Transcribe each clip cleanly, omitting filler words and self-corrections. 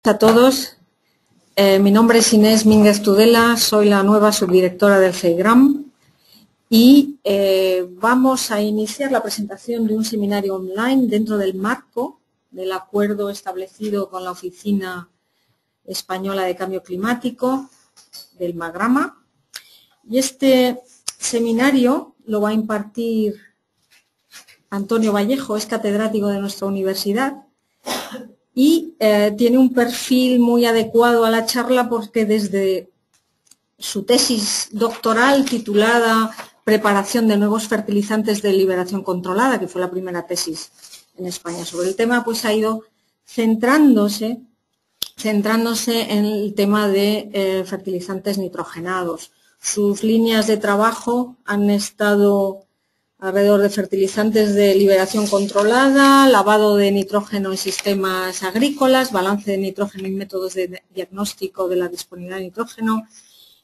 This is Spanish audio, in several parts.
A todos, mi nombre es Inés Mínguez Tudela, soy la nueva subdirectora del CEIGRAM y vamos a iniciar la presentación de un seminario online dentro del marco del acuerdo establecido con la Oficina Española de Cambio Climático del MAGRAMA. Y este seminario lo va a impartir Antonio Vallejo, es catedrático de nuestra universidad. Y tiene un perfil muy adecuado a la charla porque desde su tesis doctoral titulada Preparación de nuevos fertilizantes de liberación controlada, que fue la primera tesis en España sobre el tema, pues ha ido centrándose en el tema de fertilizantes nitrogenados. Sus líneas de trabajo han estado alrededor de fertilizantes de liberación controlada, lavado de nitrógeno en sistemas agrícolas, balance de nitrógeno y métodos de diagnóstico de la disponibilidad de nitrógeno,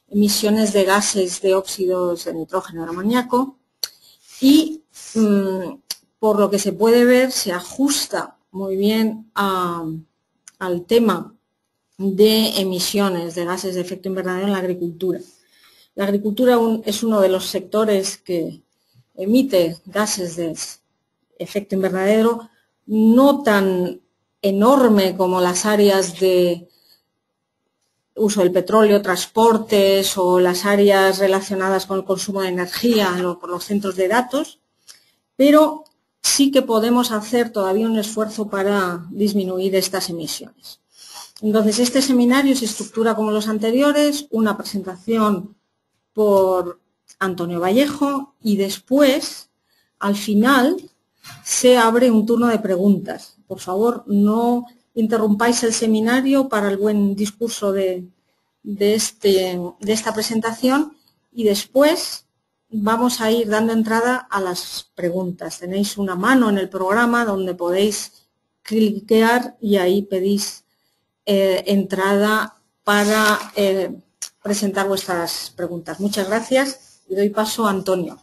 emisiones de gases de óxidos de nitrógeno y amoníaco y, por lo que se puede ver, se ajusta muy bien al tema de emisiones de gases de efecto invernadero en la agricultura. La agricultura es uno de los sectores que emite gases de efecto invernadero no tan enorme como las áreas de uso del petróleo, transportes o las áreas relacionadas con el consumo de energía por los centros de datos, pero sí que podemos hacer todavía un esfuerzo para disminuir estas emisiones. Entonces, este seminario se estructura como los anteriores, una presentación por Antonio Vallejo y después, al final, se abre un turno de preguntas. Por favor, no interrumpáis el seminario para el buen discurso de esta presentación y después vamos a ir dando entrada a las preguntas. Tenéis una mano en el programa donde podéis cliquear y ahí pedís entrada para presentar vuestras preguntas. Muchas gracias. Le doy paso a Antonio.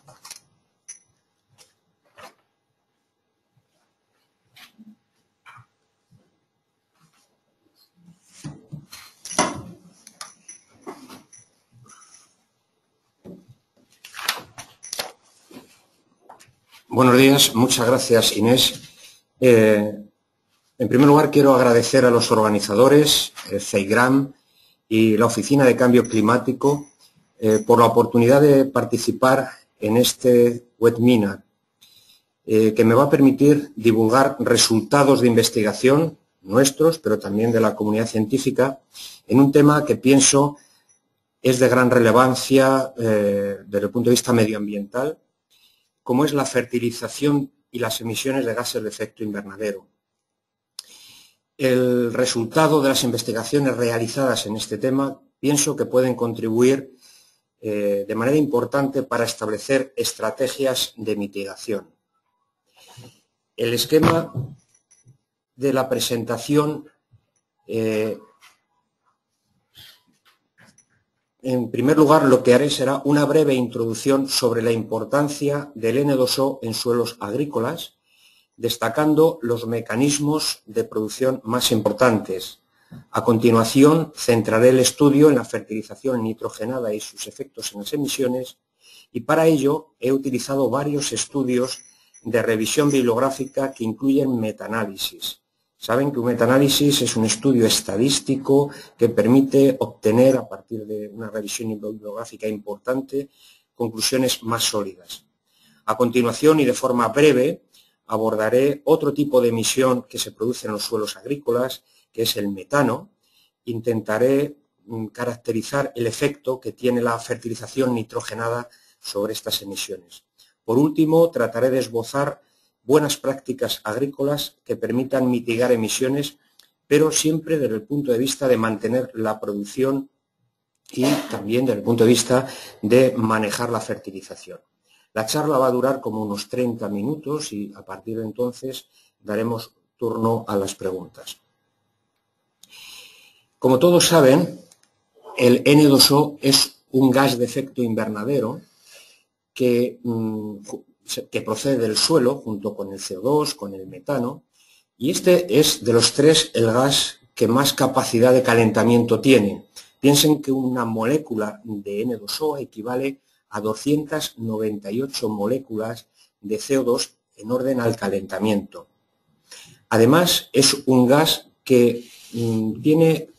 Buenos días, muchas gracias, Inés. En primer lugar, quiero agradecer a los organizadores, el CEIGRAM y la Oficina de Cambio Climático, por la oportunidad de participar en este webinar, que me va a permitir divulgar resultados de investigación nuestros, pero también de la comunidad científica, en un tema que pienso es de gran relevancia desde el punto de vista medioambiental, como es la fertilización y las emisiones de gases de efecto invernadero. El resultado de las investigaciones realizadas en este tema pienso que pueden contribuir de manera importante para establecer estrategias de mitigación. El esquema de la presentación, en primer lugar, lo que haré será una breve introducción sobre la importancia del N2O en suelos agrícolas, destacando los mecanismos de producción más importantes. A continuación, centraré el estudio en la fertilización nitrogenada y sus efectos en las emisiones, y para ello he utilizado varios estudios de revisión bibliográfica que incluyen metaanálisis. Saben que un metaanálisis es un estudio estadístico que permite obtener, a partir de una revisión bibliográfica importante, conclusiones más sólidas. A continuación, y de forma breve, abordaré otro tipo de emisión que se produce en los suelos agrícolas, que es el metano. Intentaré caracterizar el efecto que tiene la fertilización nitrogenada sobre estas emisiones. Por último, trataré de esbozar buenas prácticas agrícolas que permitan mitigar emisiones, pero siempre desde el punto de vista de mantener la producción y también desde el punto de vista de manejar la fertilización. La charla va a durar como unos 30 minutos y a partir de entonces daremos turno a las preguntas. Como todos saben, el N2O es un gas de efecto invernadero que procede del suelo junto con el CO2, con el metano, y este es de los tres el gas que más capacidad de calentamiento tiene. Piensen que una molécula de N2O equivale a 298 moléculas de CO2 en orden al calentamiento. Además, es un gas que tiene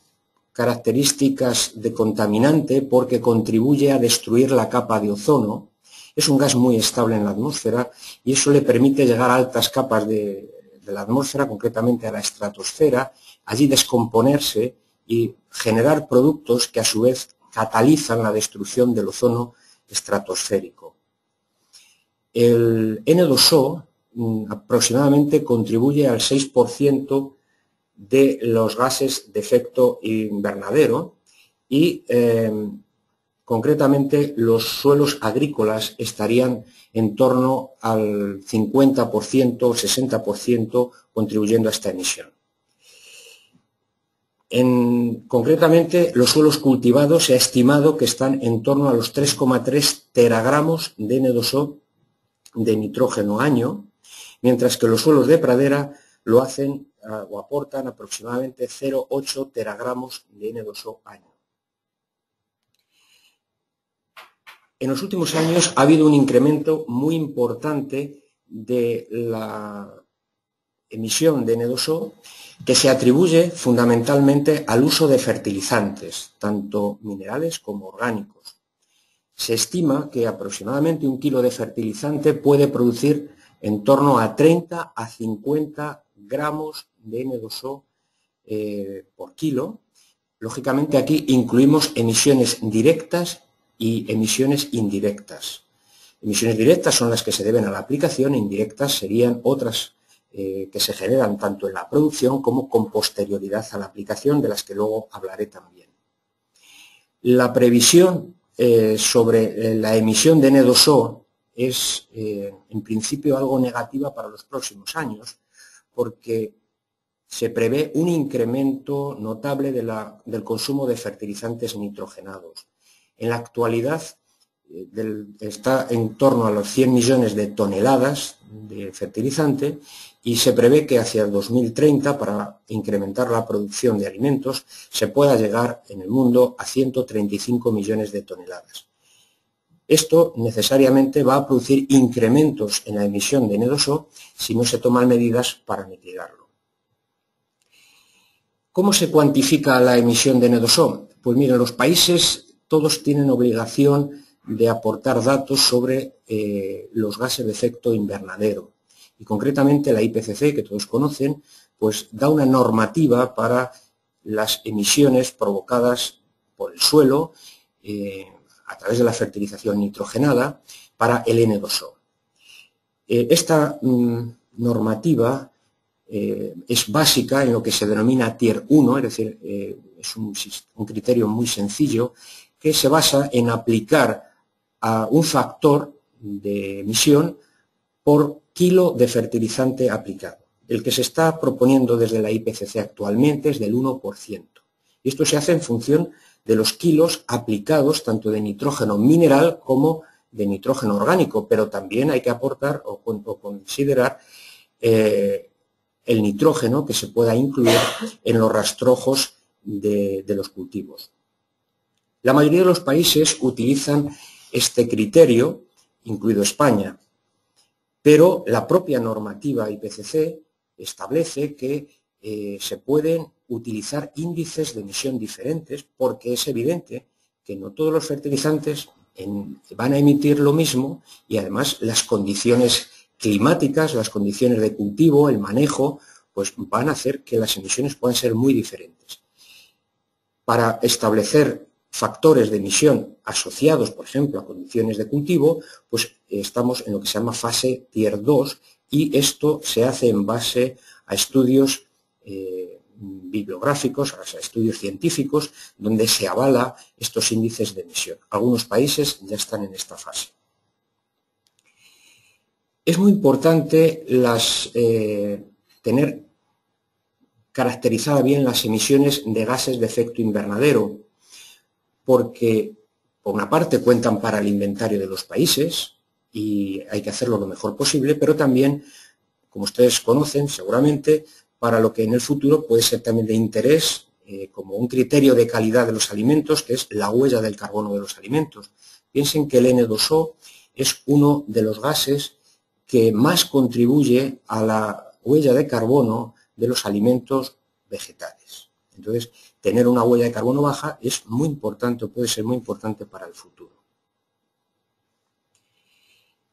características de contaminante porque contribuye a destruir la capa de ozono. Es un gas muy estable en la atmósfera y eso le permite llegar a altas capas de la atmósfera, concretamente a la estratosfera, allí descomponerse y generar productos que a su vez catalizan la destrucción del ozono estratosférico. El N2O aproximadamente contribuye al 6% de los gases de efecto invernadero y concretamente los suelos agrícolas estarían en torno al 50%, 60% contribuyendo a esta emisión. Concretamente, los suelos cultivados se ha estimado que están en torno a los 3,3 teragramos de N2O de nitrógeno año, mientras que los suelos de pradera lo hacen o aportan aproximadamente 0,8 teragramos de N2O año. En los últimos años ha habido un incremento muy importante de la emisión de N2O que se atribuye fundamentalmente al uso de fertilizantes, tanto minerales como orgánicos. Se estima que aproximadamente 1 kilo de fertilizante puede producir en torno a 30 a 50 gramos de N2O por kilo. Lógicamente aquí incluimos emisiones directas y emisiones indirectas. Emisiones directas son las que se deben a la aplicación, e indirectas serían otras que se generan tanto en la producción como con posterioridad a la aplicación, de las que luego hablaré también. La previsión sobre la emisión de N2O es en principio algo negativa para los próximos años, porque se prevé un incremento notable del consumo de fertilizantes nitrogenados. En la actualidad está en torno a los 100 millones de toneladas de fertilizante y se prevé que hacia el 2030, para incrementar la producción de alimentos, se pueda llegar en el mundo a 135 millones de toneladas. Esto necesariamente va a producir incrementos en la emisión de N2O si no se toman medidas para mitigarlo. ¿Cómo se cuantifica la emisión de N2O? Pues miren, los países todos tienen obligación de aportar datos sobre los gases de efecto invernadero. Y concretamente la IPCC, que todos conocen, pues da una normativa para las emisiones provocadas por el suelo a través de la fertilización nitrogenada para el N2O. Esta normativa es básica en lo que se denomina Tier 1, es decir, es un criterio muy sencillo que se basa en aplicar a un factor de emisión por kilo de fertilizante aplicado. El que se está proponiendo desde la IPCC actualmente es del 1%. Y esto se hace en función de los kilos aplicados tanto de nitrógeno mineral como de nitrógeno orgánico, pero también hay que aportar o considerar el nitrógeno que se pueda incluir en los rastrojos de los cultivos. La mayoría de los países utilizan este criterio, incluido España, pero la propia normativa IPCC establece que se pueden utilizar índices de emisión diferentes porque es evidente que no todos los fertilizantes van a emitir lo mismo y además las condiciones climáticas, las condiciones de cultivo, el manejo, pues van a hacer que las emisiones puedan ser muy diferentes. Para establecer factores de emisión asociados, por ejemplo, a condiciones de cultivo, pues estamos en lo que se llama fase Tier 2 y esto se hace en base a estudios bibliográficos, a estudios científicos, donde se avala estos índices de emisión. Algunos países ya están en esta fase. Es muy importante tener caracterizada bien las emisiones de gases de efecto invernadero, porque por una parte cuentan para el inventario de los países y hay que hacerlo lo mejor posible, pero también, como ustedes conocen seguramente, para lo que en el futuro puede ser también de interés como un criterio de calidad de los alimentos, que es la huella del carbono de los alimentos. Piensen que el N2O es uno de los gases que más contribuye a la huella de carbono de los alimentos vegetales. Entonces, tener una huella de carbono baja es muy importante, puede ser muy importante para el futuro.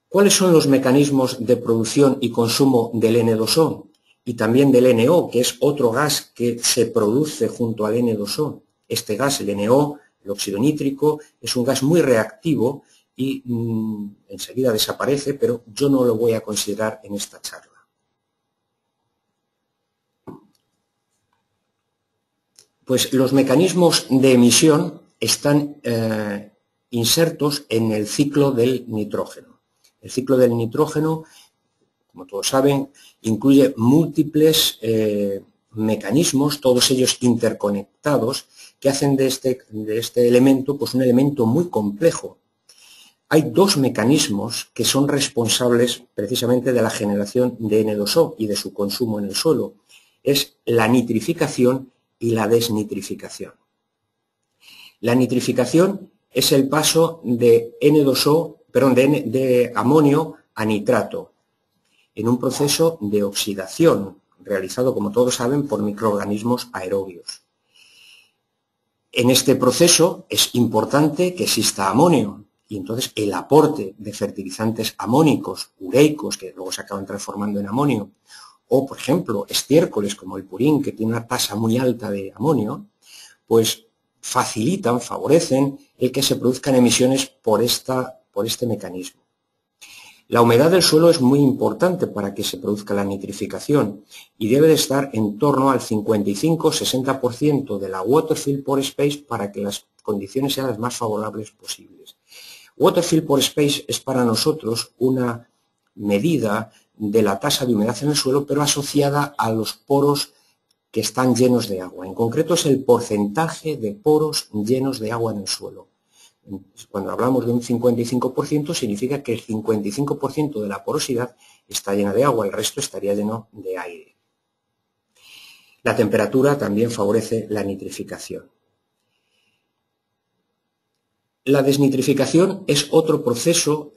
¿Cuáles son los mecanismos de producción y consumo del N2O y también del NO, que es otro gas que se produce junto al N2O? Este gas, el NO, el óxido nítrico, es un gas muy reactivo y enseguida desaparece, pero yo no lo voy a considerar en esta charla. Pues los mecanismos de emisión están insertos en el ciclo del nitrógeno. El ciclo del nitrógeno, como todos saben, incluye múltiples mecanismos, todos ellos interconectados, que hacen de este elemento pues un elemento muy complejo. Hay dos mecanismos que son responsables precisamente de la generación de N2O y de su consumo en el suelo. Es la nitrificación y la desnitrificación. La nitrificación es el paso de de amonio a nitrato en un proceso de oxidación realizado, como todos saben, por microorganismos aerobios. En este proceso es importante que exista amonio y entonces el aporte de fertilizantes amónicos, ureicos, que luego se acaban transformando en amonio, o por ejemplo estiércoles como el purín, que tiene una tasa muy alta de amonio, pues facilitan, favorecen el que se produzcan emisiones por este mecanismo. La humedad del suelo es muy importante para que se produzca la nitrificación y debe de estar en torno al 55-60% de la water fill pore space para que las condiciones sean las más favorables posibles. Water fill pore space es para nosotros una medida de la tasa de humedad en el suelo, pero asociada a los poros que están llenos de agua. En concreto es el porcentaje de poros llenos de agua en el suelo. Cuando hablamos de un 55%, significa que el 55% de la porosidad está llena de agua, el resto estaría lleno de aire. La temperatura también favorece la nitrificación. La desnitrificación es otro proceso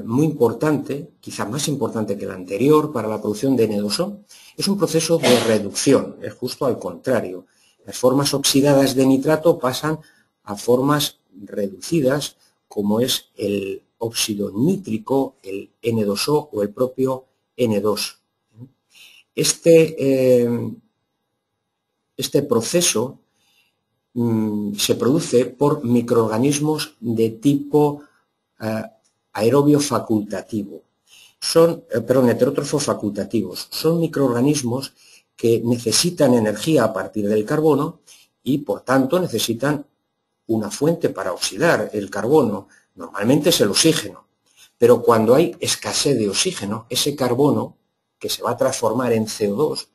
muy importante, quizá más importante que el anterior para la producción de N2O. Es un proceso de reducción, es justo al contrario. Las formas oxidadas de nitrato pasan a formas reducidas, como es el óxido nítrico, el N2O o el propio N2. Este proceso se produce por microorganismos de tipo aerobio facultativo. Son, heterótrofos facultativos. Son microorganismos que necesitan energía a partir del carbono y, por tanto, necesitan una fuente para oxidar el carbono. Normalmente es el oxígeno. Pero cuando hay escasez de oxígeno, ese carbono, que se va a transformar en CO2,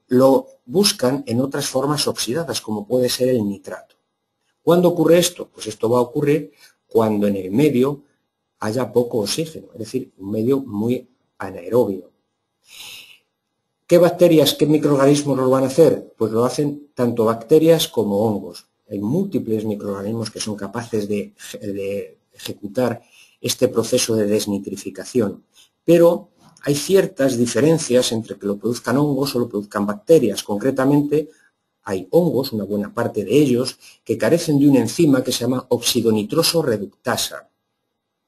lo buscan en otras formas oxidadas, como puede ser el nitrato. ¿Cuándo ocurre esto? Pues esto va a ocurrir cuando en el medio haya poco oxígeno, es decir, un medio muy anaerobio. ¿Qué bacterias, qué microorganismos lo van a hacer? Pues lo hacen tanto bacterias como hongos. Hay múltiples microorganismos que son capaces de ejecutar este proceso de desnitrificación, pero hay ciertas diferencias entre que lo produzcan hongos o lo produzcan bacterias. Concretamente, hay hongos, una buena parte de ellos, que carecen de una enzima que se llama oxidonitroso reductasa.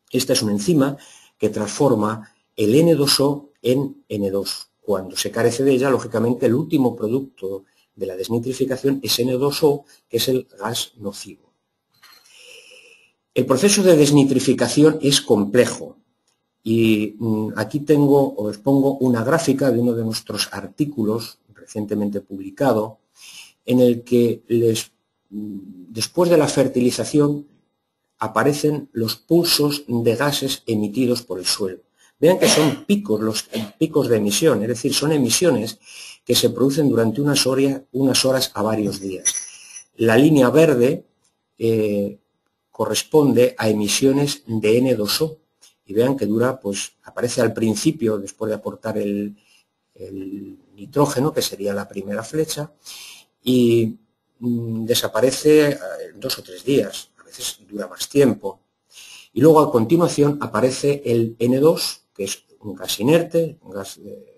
Esta es una enzima que transforma el N2O en N2. Cuando se carece de ella, lógicamente, el último producto de la desnitrificación es N2O, que es el gas nocivo. El proceso de desnitrificación es complejo. Y aquí os pongo una gráfica de uno de nuestros artículos recientemente publicado, en el que después de la fertilización aparecen los pulsos de gases emitidos por el suelo. Vean que son picos, los picos de emisión, es decir, son emisiones que se producen durante unas horas a varios días. La línea verde corresponde a emisiones de N2O. Y vean que dura, pues aparece al principio, después de aportar el nitrógeno, que sería la primera flecha, y desaparece en 2 o 3 días, a veces dura más tiempo. Y luego a continuación aparece el N2, que es un gas inerte,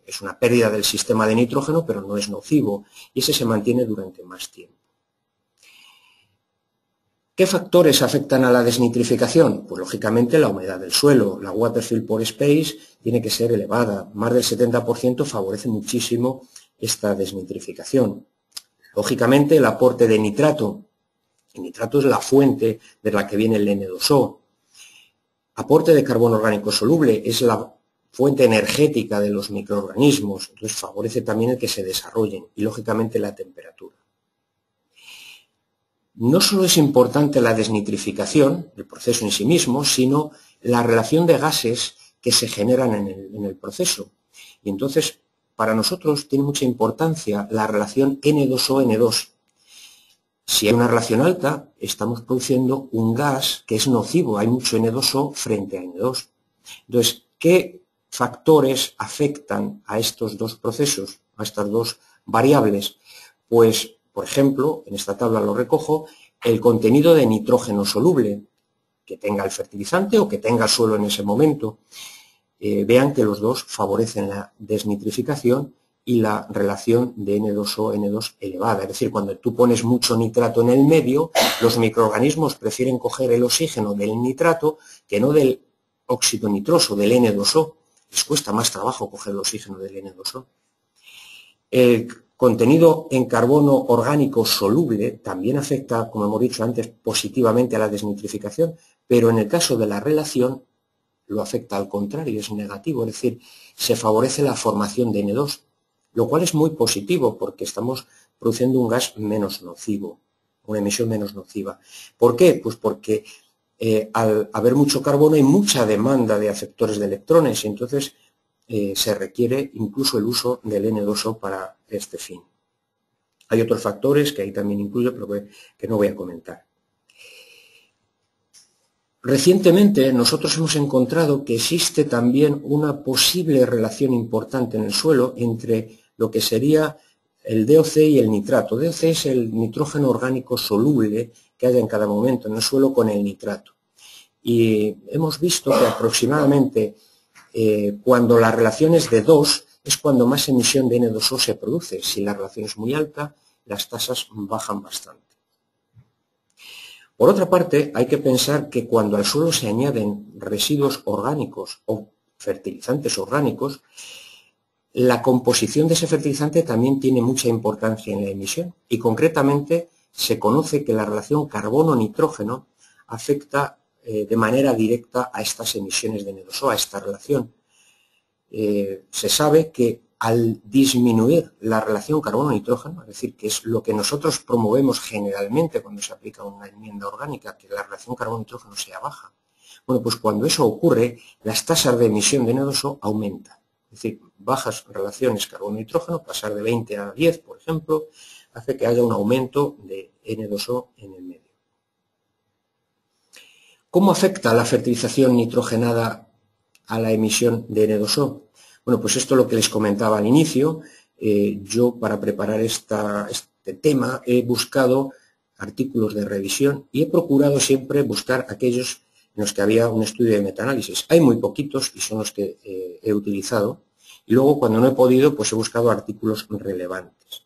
es una pérdida del sistema de nitrógeno, pero no es nocivo, y ese se mantiene durante más tiempo. ¿Qué factores afectan a la desnitrificación? Pues lógicamente la humedad del suelo. La water fill pore space tiene que ser elevada. Más del 70% favorece muchísimo esta desnitrificación. Lógicamente el aporte de nitrato. El nitrato es la fuente de la que viene el N2O. Aporte de carbono orgánico soluble es la fuente energética de los microorganismos. Entonces favorece también el que se desarrollen. Y lógicamente la temperatura. No solo es importante la desnitrificación, el proceso en sí mismo, sino la relación de gases que se generan en el proceso. Y entonces, para nosotros tiene mucha importancia la relación N2O-N2. Si hay una relación alta, estamos produciendo un gas que es nocivo, hay mucho N2O frente a N2. Entonces, ¿qué factores afectan a estos dos procesos, a estas dos variables? Pues, por ejemplo, en esta tabla lo recojo, el contenido de nitrógeno soluble que tenga el fertilizante o que tenga el suelo en ese momento. Vean que los dos favorecen la desnitrificación y la relación de N2O-N2 elevada. Es decir, cuando tú pones mucho nitrato en el medio, los microorganismos prefieren coger el oxígeno del nitrato que no del óxido nitroso, del N2O. Les cuesta más trabajo coger el oxígeno del N2O. El contenido en carbono orgánico soluble también afecta, como hemos dicho antes, positivamente a la desnitrificación, pero en el caso de la relación lo afecta al contrario, es negativo, es decir, se favorece la formación de N2, lo cual es muy positivo porque estamos produciendo un gas menos nocivo, una emisión menos nociva. ¿Por qué? Pues porque al haber mucho carbono hay mucha demanda de aceptores de electrones y entonces se requiere incluso el uso del N2O para este fin. Hay otros factores que ahí también incluyo, pero que no voy a comentar. Recientemente nosotros hemos encontrado que existe también una posible relación importante en el suelo entre lo que sería el DOC y el nitrato. DOC es el nitrógeno orgánico soluble que haya en cada momento en el suelo con el nitrato. Y hemos visto que aproximadamente cuando la relación es de 2 es cuando más emisión de N2O se produce. Si la relación es muy alta, las tasas bajan bastante. Por otra parte, hay que pensar que cuando al suelo se añaden residuos orgánicos o fertilizantes orgánicos, la composición de ese fertilizante también tiene mucha importancia en la emisión y concretamente se conoce que la relación carbono-nitrógeno afecta de manera directa a estas emisiones de N2O, a esta relación. Se sabe que al disminuir la relación carbono-nitrógeno, es decir, que es lo que nosotros promovemos generalmente cuando se aplica una enmienda orgánica, que la relación carbono-nitrógeno sea baja, bueno, pues cuando eso ocurre, las tasas de emisión de N2O aumentan. Es decir, bajas relaciones carbono-nitrógeno, pasar de 20 a 10, por ejemplo, hace que haya un aumento de N2O en el medio. ¿Cómo afecta la fertilización nitrogenada a la emisión de N2O? Bueno, pues esto es lo que les comentaba al inicio. Yo para preparar este tema he buscado artículos de revisión y he procurado siempre buscar aquellos en los que había un estudio de metaanálisis. Hay muy poquitos y son los que he utilizado. Y luego cuando no he podido, pues he buscado artículos relevantes.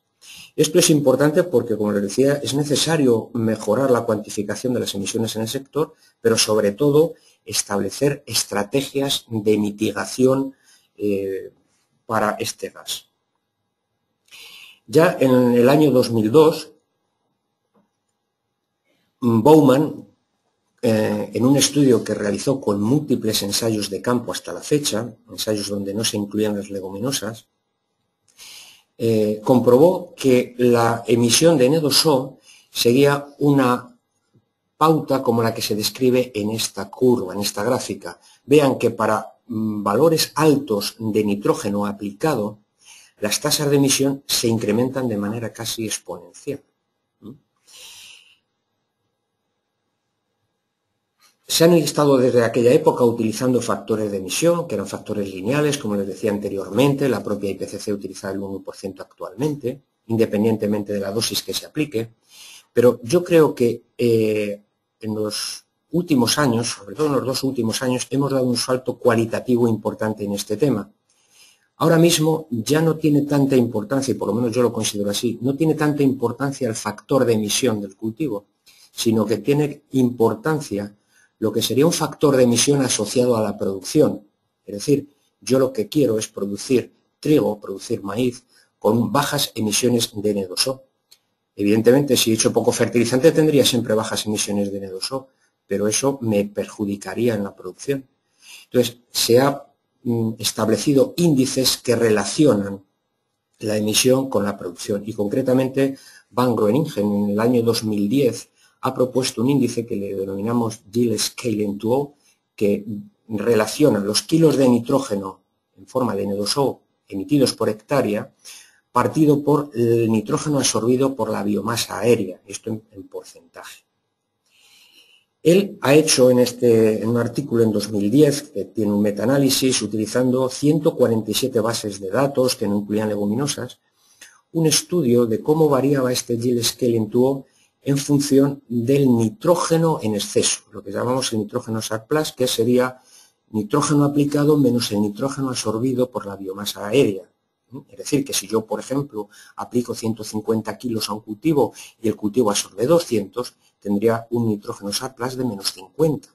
Esto es importante porque, como les decía, es necesario mejorar la cuantificación de las emisiones en el sector, pero sobre todo establecer estrategias de mitigación para este gas. Ya en el año 2002, Bowman, en un estudio que realizó con múltiples ensayos de campo hasta la fecha, ensayos donde no se incluían las leguminosas, comprobó que la emisión de N2O seguía una pauta como la que se describe en esta curva, en esta gráfica. Vean que para valores altos de nitrógeno aplicado, las tasas de emisión se incrementan de manera casi exponencial. Se han estado desde aquella época utilizando factores de emisión, que eran factores lineales, como les decía anteriormente. La propia IPCC utiliza el 1% actualmente, independientemente de la dosis que se aplique. Pero yo creo que en los últimos años, sobre todo en los 2 últimos años, hemos dado un salto cualitativo importante en este tema. Ahora mismo ya no tiene tanta importancia, y por lo menos yo lo considero así, no tiene tanta importancia el factor de emisión del cultivo, sino que tiene importancia lo que sería un factor de emisión asociado a la producción. Es decir, yo lo que quiero es producir trigo, producir maíz, con bajas emisiones de N2O. Evidentemente, si he hecho poco fertilizante, tendría siempre bajas emisiones de N2O, pero eso me perjudicaría en la producción. Entonces, se ha establecido índices que relacionan la emisión con la producción, y concretamente Van Groeningen en el año 2010 ha propuesto un índice que le denominamos Yield Scaling 2O, que relaciona los kilos de nitrógeno en forma de N2O emitidos por hectárea partido por el nitrógeno absorbido por la biomasa aérea, esto en porcentaje. Él ha hecho en un artículo en 2010, que tiene un metaanálisis utilizando 147 bases de datos que no incluían leguminosas, un estudio de cómo variaba este Yield Scaling 2O en función del nitrógeno en exceso, lo que llamamos el nitrógeno surplus, que sería nitrógeno aplicado menos el nitrógeno absorbido por la biomasa aérea. Es decir, que si yo, por ejemplo, aplico 150 kilos a un cultivo y el cultivo absorbe 200, tendría un nitrógeno surplus de menos 50.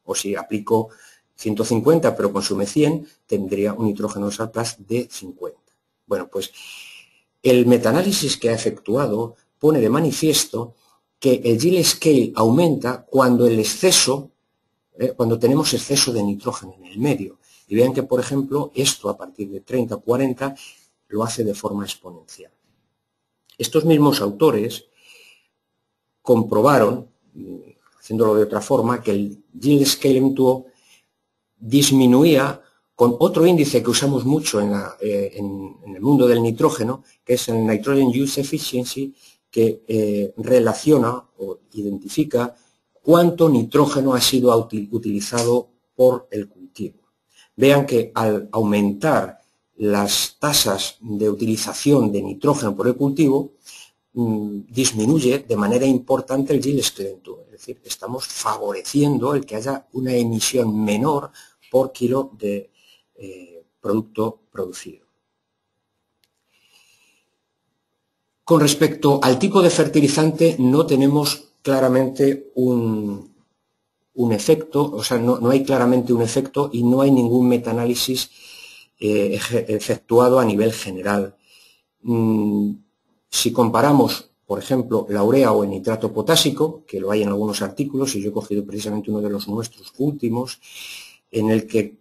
O si aplico 150 pero consume 100, tendría un nitrógeno surplus de 50. Bueno, pues el metaanálisis que ha efectuado pone de manifiesto que el yield scale aumenta cuando cuando tenemos exceso de nitrógeno en el medio. Y vean que, por ejemplo, esto a partir de 30 o 40 lo hace de forma exponencial. Estos mismos autores comprobaron, haciéndolo de otra forma, que el Yield Scaling 2O disminuía con otro índice que usamos mucho en el mundo del nitrógeno, que es el Nitrogen Use Efficiency, que relaciona o identifica cuánto nitrógeno ha sido utilizado por el cultivo. Vean que al aumentar las tasas de utilización de nitrógeno por el cultivo, disminuye de manera importante el Yield Scaling 2O. Es decir, estamos favoreciendo el que haya una emisión menor por kilo de producto producido. Con respecto al tipo de fertilizante, no tenemos claramente un efecto, o sea, no hay claramente un efecto y no hay ningún metaanálisis efectuado a nivel general. Si comparamos, por ejemplo, la urea o el nitrato potásico, que lo hay en algunos artículos, y yo he cogido precisamente uno de los nuestros últimos, en el que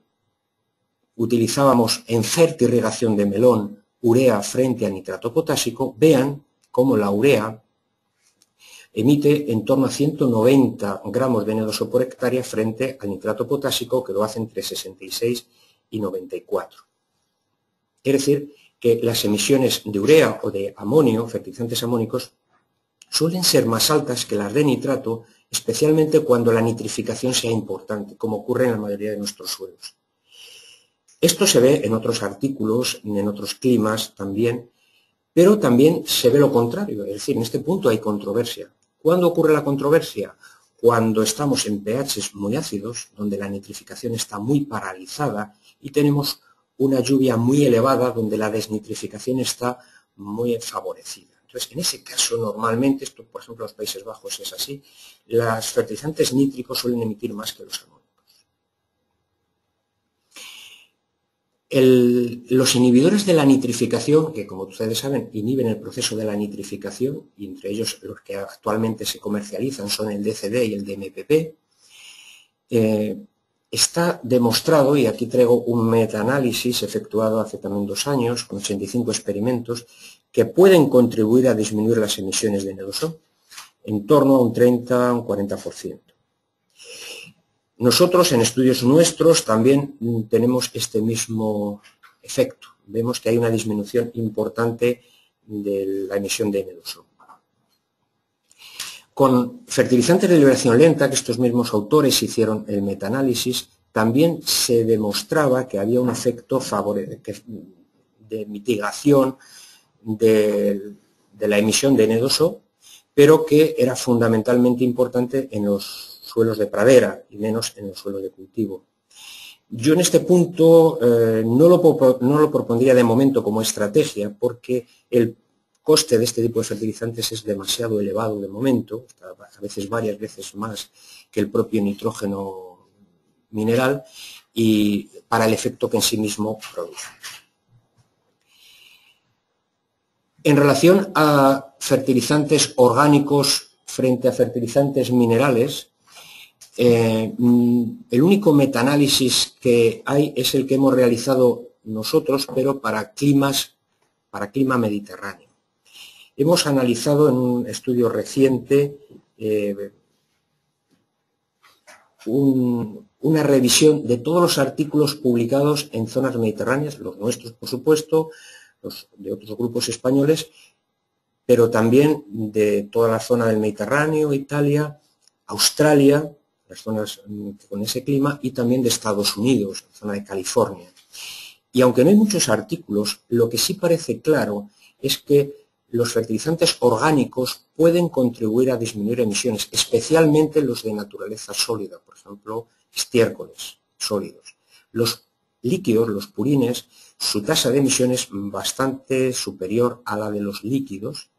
utilizábamos en fertirrigación de melón urea frente a nitrato potásico, vean cómo la urea emite en torno a 190 gramos de N2O por hectárea frente al nitrato potásico, que lo hace entre 66 y 94. Es decir, que las emisiones de urea o de amonio, fertilizantes amónicos, suelen ser más altas que las de nitrato, especialmente cuando la nitrificación sea importante, como ocurre en la mayoría de nuestros suelos. Esto se ve en otros artículos, en otros climas también, pero también se ve lo contrario, es decir, en este punto hay controversia. ¿Cuándo ocurre la controversia? Cuando estamos en pHs muy ácidos, donde la nitrificación está muy paralizada y tenemos una lluvia muy elevada donde la desnitrificación está muy favorecida. Entonces, en ese caso, normalmente, esto por ejemplo en los Países Bajos es así, los fertilizantes nítricos suelen emitir más que los amónicos. Los inhibidores de la nitrificación, que como ustedes saben inhiben el proceso de la nitrificación, y entre ellos los que actualmente se comercializan son el DCD y el DMPP, está demostrado, y aquí traigo un metaanálisis efectuado hace también 2 años, con 85 experimentos, que pueden contribuir a disminuir las emisiones de N2O en torno a un 30 o un 40%. Nosotros, en estudios nuestros, también tenemos este mismo efecto. Vemos que hay una disminución importante de la emisión de N2O. Con fertilizantes de liberación lenta, que estos mismos autores hicieron el metaanálisis, también se demostraba que había un efecto de mitigación de la emisión de N2O, pero que era fundamentalmente importante en los suelos de pradera y menos en los suelos de cultivo. Yo en este punto no lo propondría de momento como estrategia, porque el coste de este tipo de fertilizantes es demasiado elevado de momento, a veces varias veces más que el propio nitrógeno mineral, y para el efecto que en sí mismo produce. En relación a fertilizantes orgánicos frente a fertilizantes minerales, el único metaanálisis que hay es el que hemos realizado nosotros, pero para clima mediterráneo. Hemos analizado en un estudio reciente una revisión de todos los artículos publicados en zonas mediterráneas, los nuestros, por supuesto, los de otros grupos españoles, pero también de toda la zona del Mediterráneo, Italia, Australia, las zonas con ese clima, y también de Estados Unidos, la zona de California. Y aunque no hay muchos artículos, lo que sí parece claro es que los fertilizantes orgánicos pueden contribuir a disminuir emisiones, especialmente los de naturaleza sólida, por ejemplo, estiércoles sólidos. Los líquidos, los purines, su tasa de emisión es bastante superior a la de los líquidos,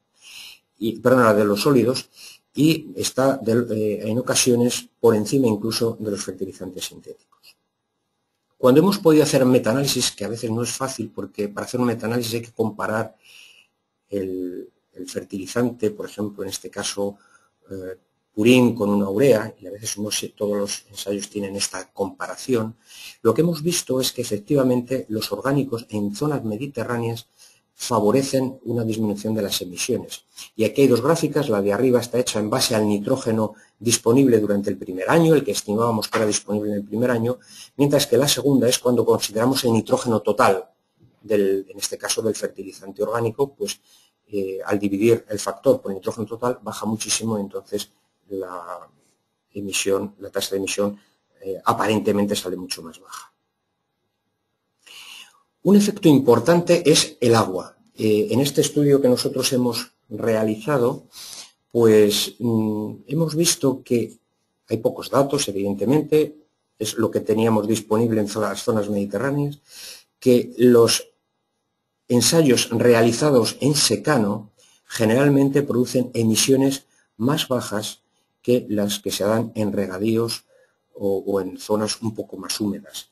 a la de los sólidos, y está en ocasiones por encima incluso de los fertilizantes sintéticos. Cuando hemos podido hacer metaanálisis, que a veces no es fácil porque para hacer un metaanálisis hay que comparar el fertilizante, por ejemplo, en este caso purín con una urea, y a veces no sé, todos los ensayos tienen esta comparación, lo que hemos visto es que efectivamente los orgánicos en zonas mediterráneas favorecen una disminución de las emisiones. Y aquí hay dos gráficas, la de arriba está hecha en base al nitrógeno disponible durante el primer año, el que estimábamos que era disponible en el primer año, mientras que la segunda es cuando consideramos el nitrógeno total, en este caso del fertilizante orgánico, pues al dividir el factor por el nitrógeno total baja muchísimo, y entonces la tasa de emisión aparentemente sale mucho más baja. Un efecto importante es el agua. En este estudio que nosotros hemos realizado, pues hemos visto que hay pocos datos, evidentemente, es lo que teníamos disponible en las zonas mediterráneas, que los ensayos realizados en secano generalmente producen emisiones más bajas que las que se dan en regadíos o en zonas un poco más húmedas.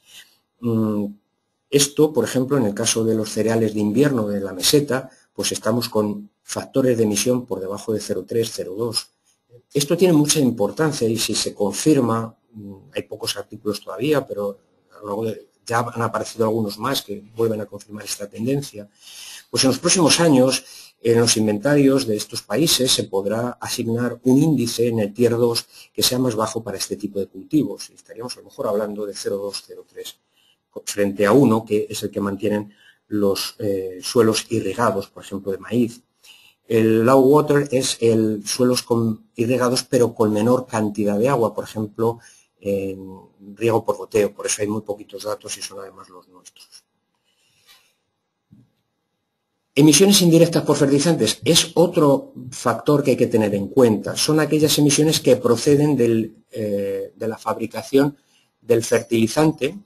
Esto, por ejemplo, en el caso de los cereales de invierno de la meseta, pues estamos con factores de emisión por debajo de 0,3, 0,2. Esto tiene mucha importancia y si se confirma, hay pocos artículos todavía, pero luego ya han aparecido algunos más que vuelven a confirmar esta tendencia, pues en los próximos años en los inventarios de estos países se podrá asignar un índice en el Tier 2 que sea más bajo para este tipo de cultivos. Estaríamos a lo mejor hablando de 0,2, 0,3, frente a 1, que es el que mantienen los suelos irrigados, por ejemplo, de maíz. El low water es el suelos irrigados pero con menor cantidad de agua, por ejemplo, en riego por goteo, por eso hay muy poquitos datos y son además los nuestros. Emisiones indirectas por fertilizantes es otro factor que hay que tener en cuenta. Son aquellas emisiones que proceden de la fabricación del fertilizante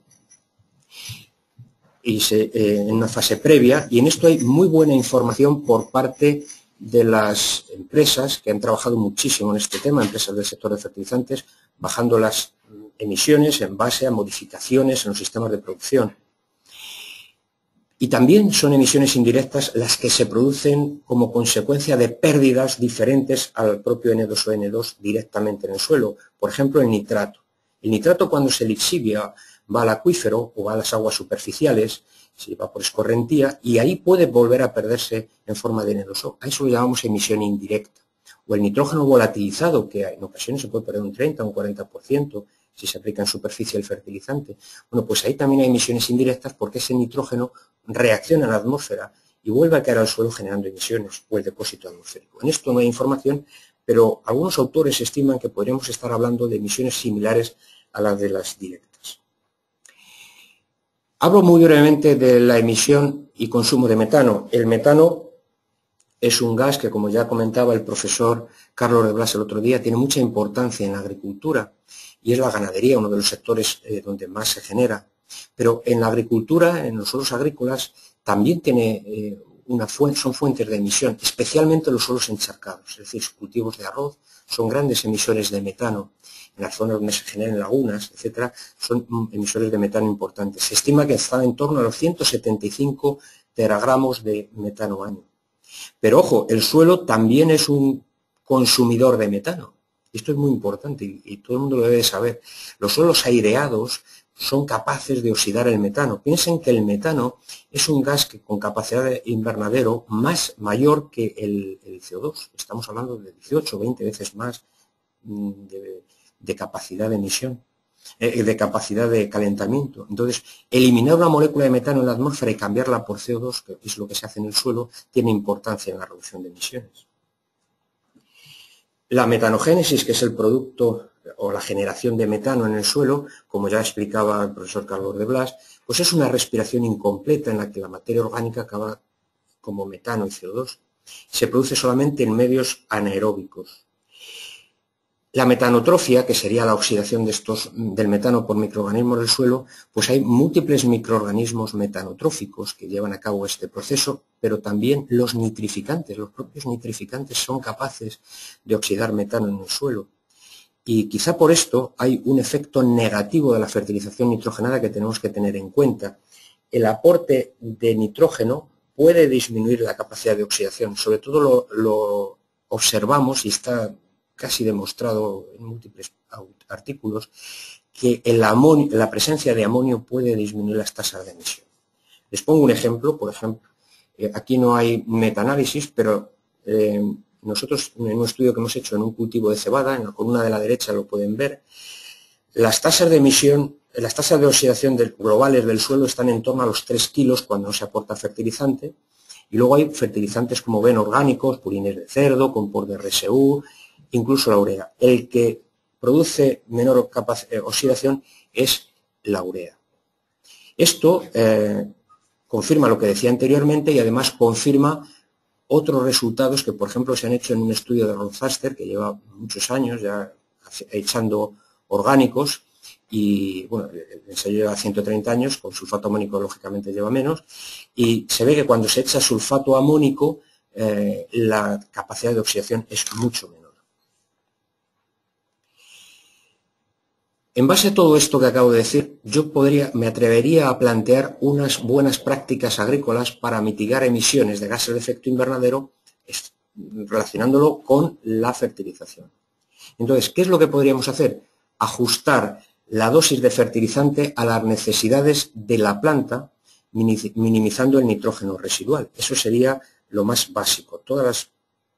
y en una fase previa, y en esto hay muy buena información por parte de las empresas que han trabajado muchísimo en este tema, empresas del sector de fertilizantes, bajando las emisiones en base a modificaciones en los sistemas de producción. Y también son emisiones indirectas las que se producen como consecuencia de pérdidas diferentes al propio N2O N2 directamente en el suelo. Por ejemplo, el nitrato. El nitrato, cuando se lixivia, va al acuífero o va a las aguas superficiales, si va por escorrentía, y ahí puede volver a perderse en forma de N2O. A eso lo llamamos emisión indirecta. O el nitrógeno volatilizado, que en ocasiones se puede perder un 30 o un 40%, si se aplica en superficie el fertilizante. Bueno, pues ahí también hay emisiones indirectas porque ese nitrógeno reacciona en la atmósfera y vuelve a caer al suelo generando emisiones o el depósito atmosférico. En esto no hay información, pero algunos autores estiman que podríamos estar hablando de emisiones similares a las de las directas. Hablo muy brevemente de la emisión y consumo de metano. El metano es un gas que, como ya comentaba el profesor Carlos de Blas el otro día, tiene mucha importancia en la agricultura y es la ganadería uno de los sectores donde más se genera. Pero en la agricultura, en los suelos agrícolas, también tiene son fuentes de emisión, especialmente los suelos encharcados, es decir, cultivos de arroz son grandes emisores de metano. En las zonas donde se generan lagunas, etcétera, son emisores de metano importantes. Se estima que está en torno a los 175 teragramos de metano año. Pero ojo, el suelo también es un consumidor de metano. Esto es muy importante y todo el mundo lo debe de saber. Los suelos aireados son capaces de oxidar el metano. Piensen que el metano es un gas que con capacidad de invernadero mayor que el CO2. Estamos hablando de 18 o 20 veces más de capacidad de emisión, de capacidad de calentamiento. Entonces, eliminar una molécula de metano en la atmósfera y cambiarla por CO2, que es lo que se hace en el suelo, tiene importancia en la reducción de emisiones. La metanogénesis, que es el producto o la generación de metano en el suelo, como ya explicaba el profesor Carlos de Blas, pues es una respiración incompleta en la que la materia orgánica acaba como metano y CO2. Se produce solamente en medios anaeróbicos. La metanotrofia, que sería la oxidación del metano por microorganismos del suelo, pues hay múltiples microorganismos metanotróficos que llevan a cabo este proceso, pero también los nitrificantes, los propios nitrificantes son capaces de oxidar metano en el suelo. Y quizá por esto hay un efecto negativo de la fertilización nitrogenada que tenemos que tener en cuenta. El aporte de nitrógeno puede disminuir la capacidad de oxidación, sobre todo lo observamos y está casi demostrado en múltiples artículos, que la presencia de amonio puede disminuir las tasas de emisión. Les pongo un ejemplo, por ejemplo, aquí no hay metaanálisis, pero nosotros en un estudio que hemos hecho en un cultivo de cebada, en la columna de la derecha lo pueden ver, las tasas de emisión, las tasas de oxidación globales del suelo están en torno a los 3 kilos cuando no se aporta fertilizante, y luego hay fertilizantes como ven orgánicos, purines de cerdo, compost de RSU, incluso la urea. El que produce menor oxidación es la urea. Esto confirma lo que decía anteriormente y además confirma otros resultados que, por ejemplo, se han hecho en un estudio de Ron Zaster, que lleva muchos años ya echando orgánicos, y bueno, el ensayo lleva 130 años, con sulfato amónico lógicamente lleva menos, y se ve que cuando se echa sulfato amónico la capacidad de oxidación es mucho menor. En base a todo esto que acabo de decir, yo me atrevería a plantear unas buenas prácticas agrícolas para mitigar emisiones de gases de efecto invernadero relacionándolo con la fertilización. Entonces, ¿qué es lo que podríamos hacer? Ajustar la dosis de fertilizante a las necesidades de la planta, minimizando el nitrógeno residual. Eso sería lo más básico. Todas las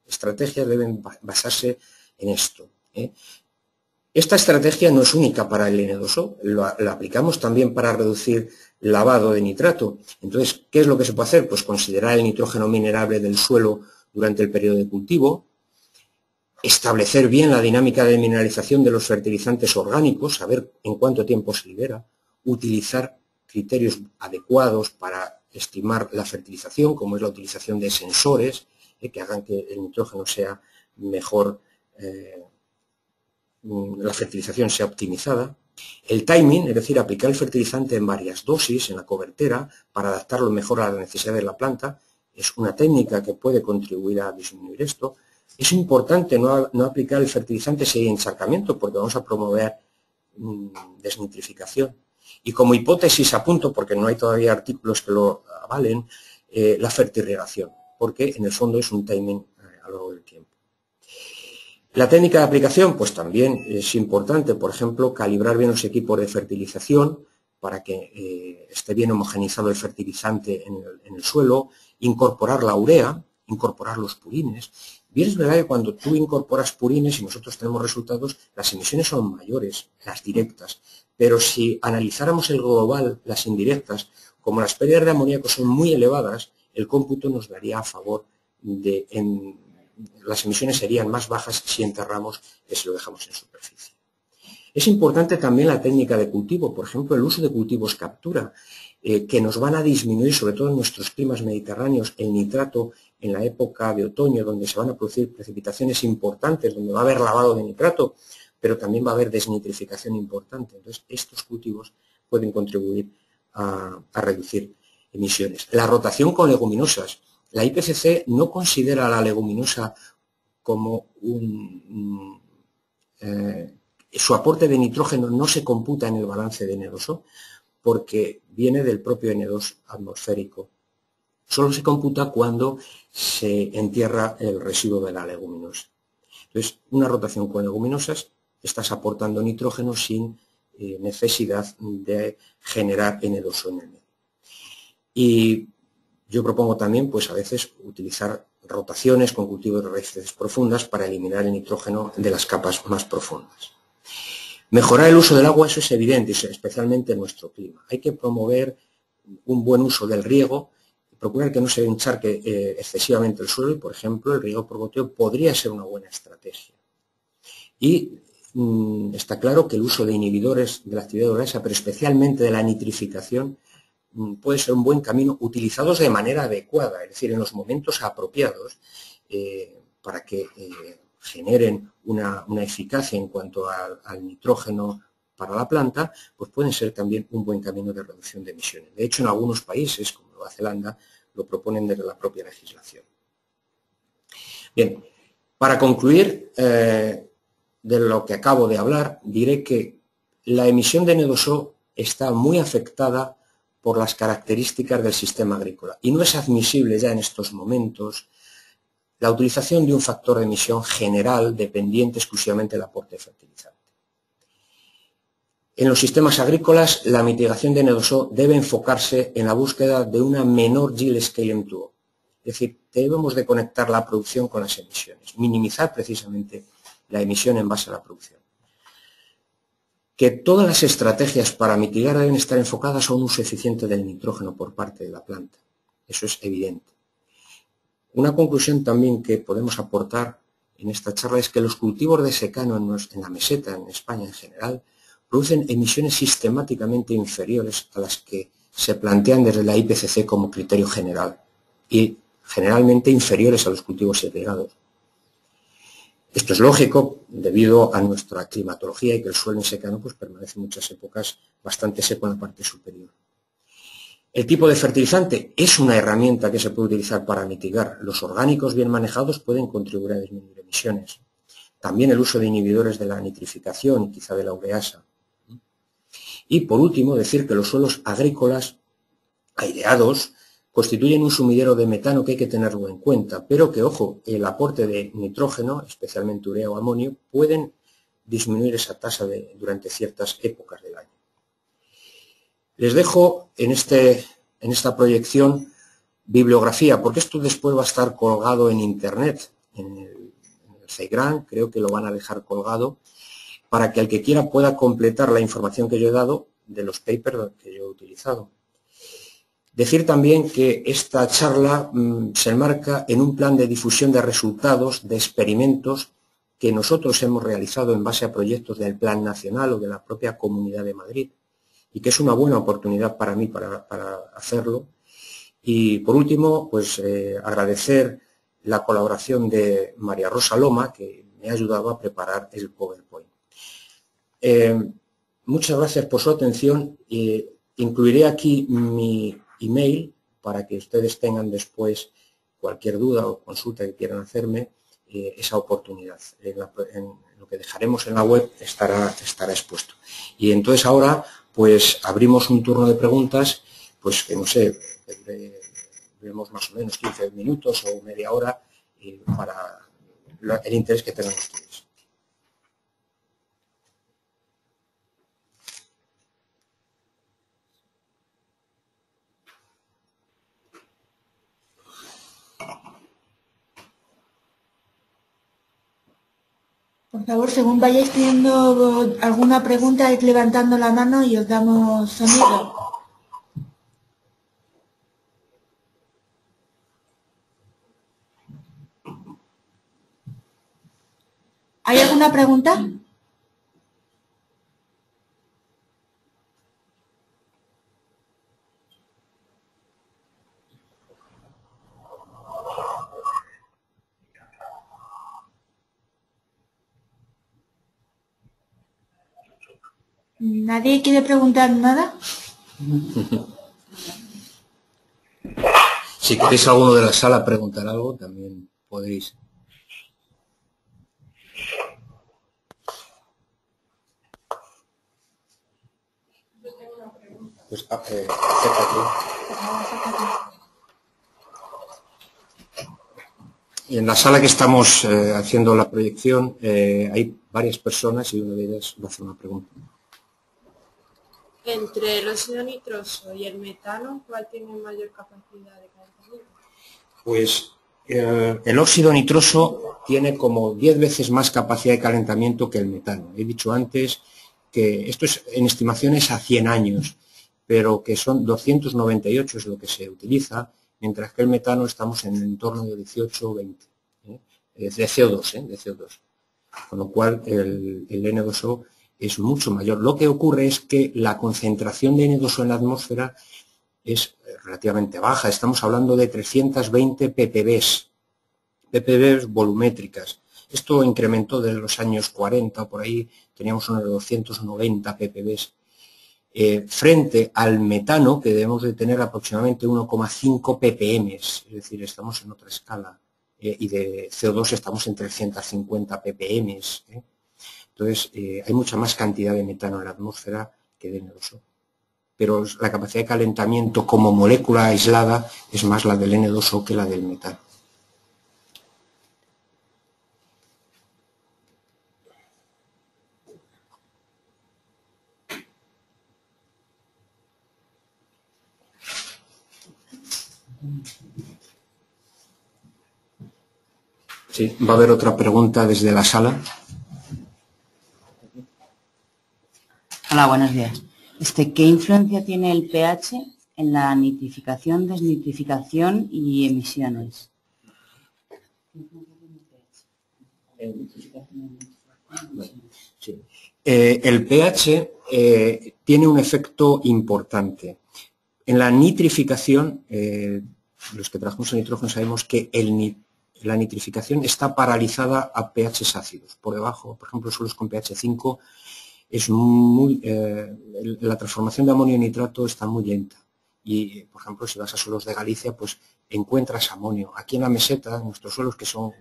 estrategias deben basarse en esto. Esta estrategia no es única para el N2O, la aplicamos también para reducir lavado de nitrato. Entonces, ¿qué es lo que se puede hacer? Pues considerar el nitrógeno minerable del suelo durante el periodo de cultivo, establecer bien la dinámica de mineralización de los fertilizantes orgánicos, saber en cuánto tiempo se libera, utilizar criterios adecuados para estimar la fertilización, como es la utilización de sensores que hagan que el nitrógeno sea mejor, la fertilización sea optimizada. El timing, es decir, aplicar el fertilizante en varias dosis en la cobertera para adaptarlo mejor a las necesidades de la planta, es una técnica que puede contribuir a disminuir esto. Es importante no aplicar el fertilizante si hay encharcamiento, porque vamos a promover desnitrificación. Y como hipótesis apunto, porque no hay todavía artículos que lo avalen, la fertirrigación, porque en el fondo es un timing a lo largo del tiempo. La técnica de aplicación, pues también es importante, por ejemplo, calibrar bien los equipos de fertilización para que esté bien homogenizado el fertilizante en el suelo, incorporar la urea, incorporar los purines. Bien es verdad que cuando tú incorporas purines y nosotros tenemos resultados, las emisiones son mayores, las directas, pero si analizáramos el global, las indirectas, como las pérdidas de amoníaco son muy elevadas, el cómputo nos daría a favor de las emisiones serían más bajas si enterramos que si lo dejamos en superficie. Es importante también la técnica de cultivo, por ejemplo, el uso de cultivos captura, que nos van a disminuir, sobre todo en nuestros climas mediterráneos, el nitrato en la época de otoño, donde se van a producir precipitaciones importantes, donde va a haber lavado de nitrato, pero también va a haber desnitrificación importante. Entonces, estos cultivos pueden contribuir a reducir emisiones. La rotación con leguminosas. La IPCC no considera a la leguminosa como su aporte de nitrógeno no se computa en el balance de N2O porque viene del propio N2 atmosférico. Solo se computa cuando se entierra el residuo de la leguminosa. Entonces, una rotación con leguminosas, estás aportando nitrógeno sin necesidad de generar N2O en el medio. Y yo propongo también, pues a veces, utilizar rotaciones con cultivos de raíces profundas para eliminar el nitrógeno de las capas más profundas. Mejorar el uso del agua, eso es evidente, especialmente en nuestro clima. Hay que promover un buen uso del riego, procurar que no se encharque excesivamente el suelo y, por ejemplo, el riego por goteo podría ser una buena estrategia. Y está claro que el uso de inhibidores de la actividad orgánica, pero especialmente de la nitrificación, puede ser un buen camino utilizados de manera adecuada, es decir, en los momentos apropiados para que generen una eficacia en cuanto al nitrógeno para la planta, pues pueden ser también un buen camino de reducción de emisiones. De hecho, en algunos países, como Nueva Zelanda, lo proponen desde la propia legislación. Bien, para concluir de lo que acabo de hablar, diré que la emisión de N2O está muy afectada por las características del sistema agrícola y no es admisible ya en estos momentos la utilización de un factor de emisión general dependiente exclusivamente del aporte de fertilizante. En los sistemas agrícolas, la mitigación de N2O debe enfocarse en la búsqueda de una menor yield scale M2O. Es decir, debemos de conectar la producción con las emisiones, minimizar precisamente la emisión en base a la producción. Que todas las estrategias para mitigar deben estar enfocadas a un uso eficiente del nitrógeno por parte de la planta. Eso es evidente. Una conclusión también que podemos aportar en esta charla es que los cultivos de secano en la meseta, en España en general, producen emisiones sistemáticamente inferiores a las que se plantean desde la IPCC como criterio general y generalmente inferiores a los cultivos irrigados. Esto es lógico debido a nuestra climatología y que el suelo en secano pues, permanece muchas épocas bastante seco en la parte superior. El tipo de fertilizante es una herramienta que se puede utilizar para mitigar. Los orgánicos bien manejados pueden contribuir a disminuir emisiones. También el uso de inhibidores de la nitrificación y quizá de la ureasa. Y por último, decir que los suelos agrícolas aireados constituyen un sumidero de metano que hay que tenerlo en cuenta, pero que, ojo, el aporte de nitrógeno, especialmente urea o amonio, pueden disminuir esa tasa durante ciertas épocas del año. Les dejo en esta proyección bibliografía, porque esto después va a estar colgado en Internet, en el CEIGRAM, creo que lo van a dejar colgado, para que el que quiera pueda completar la información que yo he dado de los papers que yo he utilizado. Decir también que esta charla se enmarca en un plan de difusión de resultados de experimentos que nosotros hemos realizado en base a proyectos del Plan Nacional o de la propia Comunidad de Madrid y que es una buena oportunidad para mí para hacerlo. Y por último, pues agradecer la colaboración de María Rosa Loma, que me ha ayudado a preparar el PowerPoint. Muchas gracias por su atención. Incluiré aquí mi email para que ustedes tengan después cualquier duda o consulta que quieran hacerme, esa oportunidad. En lo que dejaremos en la web estará expuesto. Y entonces ahora pues abrimos un turno de preguntas, pues que no sé, vemos más o menos 15 minutos o media hora para el interés que tengan ustedes. Por favor, según vayáis teniendo alguna pregunta, id levantando la mano y os damos sonido. ¿Hay alguna pregunta? ¿Nadie quiere preguntar nada? Si queréis alguno de la sala preguntar algo, también podéis. Pues, acércate. Y en la sala que estamos haciendo la proyección hay varias personas y una de ellas va a hacer una pregunta. Entre el óxido nitroso y el metano, ¿cuál tiene mayor capacidad de calentamiento? Pues el óxido nitroso tiene como 10 veces más capacidad de calentamiento que el metano. He dicho antes que esto es en estimaciones a 100 años, pero que son 298 es lo que se utiliza, mientras que el metano estamos en el entorno de 18 o 20, de CO2, de CO2. Con lo cual el N2O es mucho mayor. Lo que ocurre es que la concentración de N2O en la atmósfera es relativamente baja. Estamos hablando de 320 ppb volumétricas. Esto incrementó desde los años 40, por ahí teníamos unos 290 ppb. Frente al metano, que debemos de tener aproximadamente 1,5 ppm, es decir, estamos en otra escala. Y de CO2 estamos en 350 ppm. Entonces, hay mucha más cantidad de metano en la atmósfera que de N2O. Pero la capacidad de calentamiento como molécula aislada es más la del N2O que la del metano. Sí, va a haber otra pregunta desde la sala. Hola, buenos días. ¿Qué influencia tiene el pH en la nitrificación, desnitrificación y emisiones? Sí. El pH tiene un efecto importante. En la nitrificación, los que trabajamos en nitrógeno sabemos que la nitrificación está paralizada a pHs ácidos. Por debajo, por ejemplo, suelos con pH 5, la transformación de amonio en nitrato está muy lenta. Y, por ejemplo, si vas a suelos de Galicia, pues encuentras amonio. Aquí en la meseta, en nuestros suelos que son,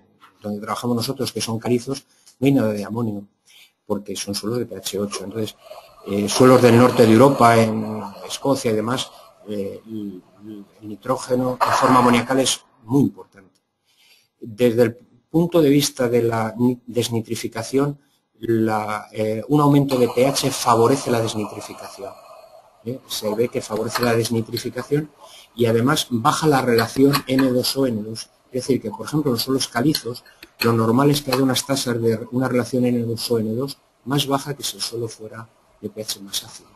donde trabajamos nosotros, que son calizos, no hay nada de amonio, porque son suelos de pH 8. Entonces, suelos del norte de Europa, en Escocia y demás, el nitrógeno en forma amoniacal es muy importante. Desde el punto de vista de la desnitrificación, un aumento de pH favorece la desnitrificación. Se ve que favorece la desnitrificación y además baja la relación N2O-N2. Es decir, que por ejemplo en los suelos calizos, lo normal es que haya unas tasas de una relación N2O-N2 más baja que si el suelo fuera de pH más ácido.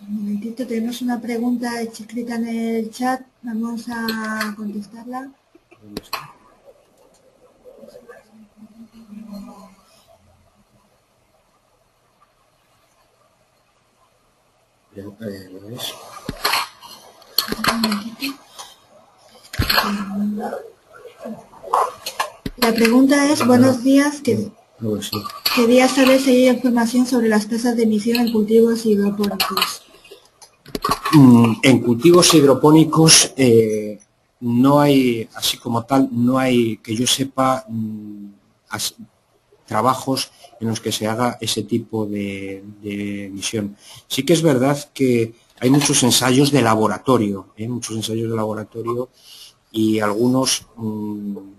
Un momentito, tenemos una pregunta escrita en el chat, vamos a contestarla. La pregunta es, buenos días, quería saber si hay información sobre las tasas de emisión en cultivos hidropónicos. En cultivos hidropónicos no hay, así como tal, no hay, que yo sepa, trabajos en los que se haga ese tipo de emisión. Sí que es verdad que hay muchos ensayos de laboratorio, y algunos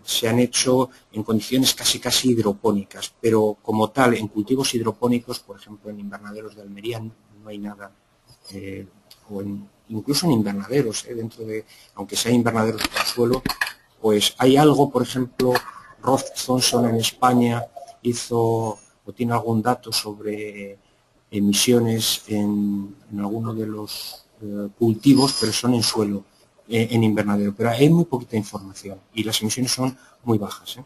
se han hecho en condiciones casi hidropónicas, pero como tal, en cultivos hidropónicos, por ejemplo, en invernaderos de Almería, no hay nada. Incluso en invernaderos, aunque sea invernaderos por suelo, pues hay algo, por ejemplo, Roth Thompson en España hizo o tiene algún dato sobre emisiones en algunos de los cultivos, pero son en suelo. en invernadero, pero hay muy poquita información y las emisiones son muy bajas.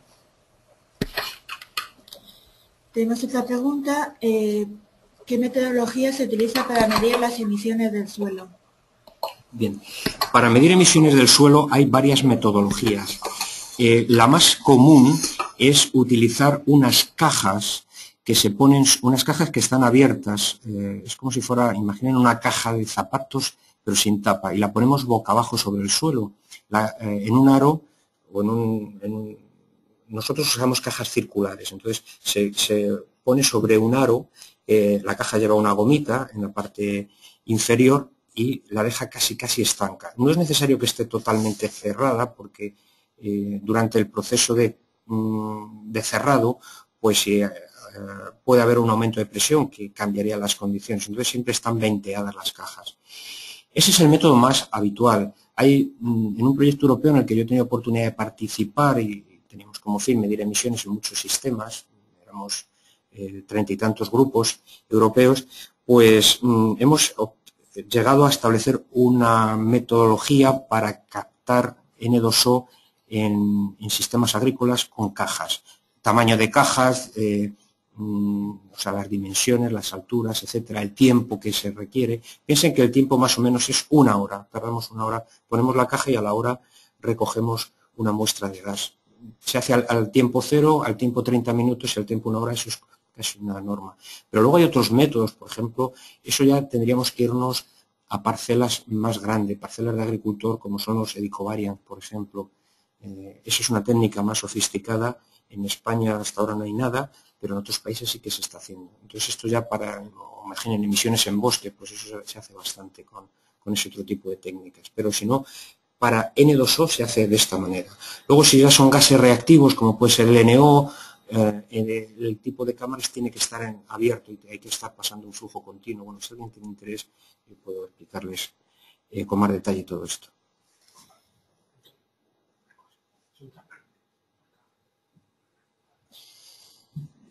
Tenemos otra pregunta. ¿Qué metodología se utiliza para medir las emisiones del suelo? Bien, para medir emisiones del suelo hay varias metodologías. La más común es utilizar unas cajas que se ponen, unas cajas que están abiertas, es como si fuera, imaginen una caja de zapatos pero sin tapa, y la ponemos boca abajo sobre el suelo, en un aro o nosotros usamos cajas circulares, entonces se pone sobre un aro, la caja lleva una gomita en la parte inferior y la deja casi estanca. No es necesario que esté totalmente cerrada porque durante el proceso de cerrado pues puede haber un aumento de presión que cambiaría las condiciones, entonces siempre están venteadas las cajas. Ese es el método más habitual. Hay en un proyecto europeo en el que yo he tenido oportunidad de participar y teníamos como fin medir emisiones en muchos sistemas, éramos 30 y tantos grupos europeos, pues hemos llegado a establecer una metodología para captar N2O en sistemas agrícolas con cajas. Tamaño de cajas, o sea, las dimensiones, las alturas, etcétera, el tiempo que se requiere. Piensen que el tiempo más o menos es 1 hora. Tardamos 1 hora, ponemos la caja y a la hora recogemos una muestra de gas. Se hace al tiempo 0, al tiempo 30 minutos y al tiempo 1 hora, eso es casi una norma. Pero luego hay otros métodos, por ejemplo, eso ya tendríamos que irnos a parcelas más grandes, parcelas de agricultor como son los Edicovariant, por ejemplo. Eso es una técnica más sofisticada. En España hasta ahora no hay nada, pero en otros países sí que se está haciendo. Entonces esto ya para, imaginen, emisiones en bosque, pues eso se hace bastante con ese otro tipo de técnicas. Pero si no, para N2O se hace de esta manera. Luego si ya son gases reactivos, como puede ser el NO, el tipo de cámaras tiene que estar abierto y hay que estar pasando un flujo continuo. Bueno, si alguien tiene interés, yo puedo explicarles con más detalle todo esto.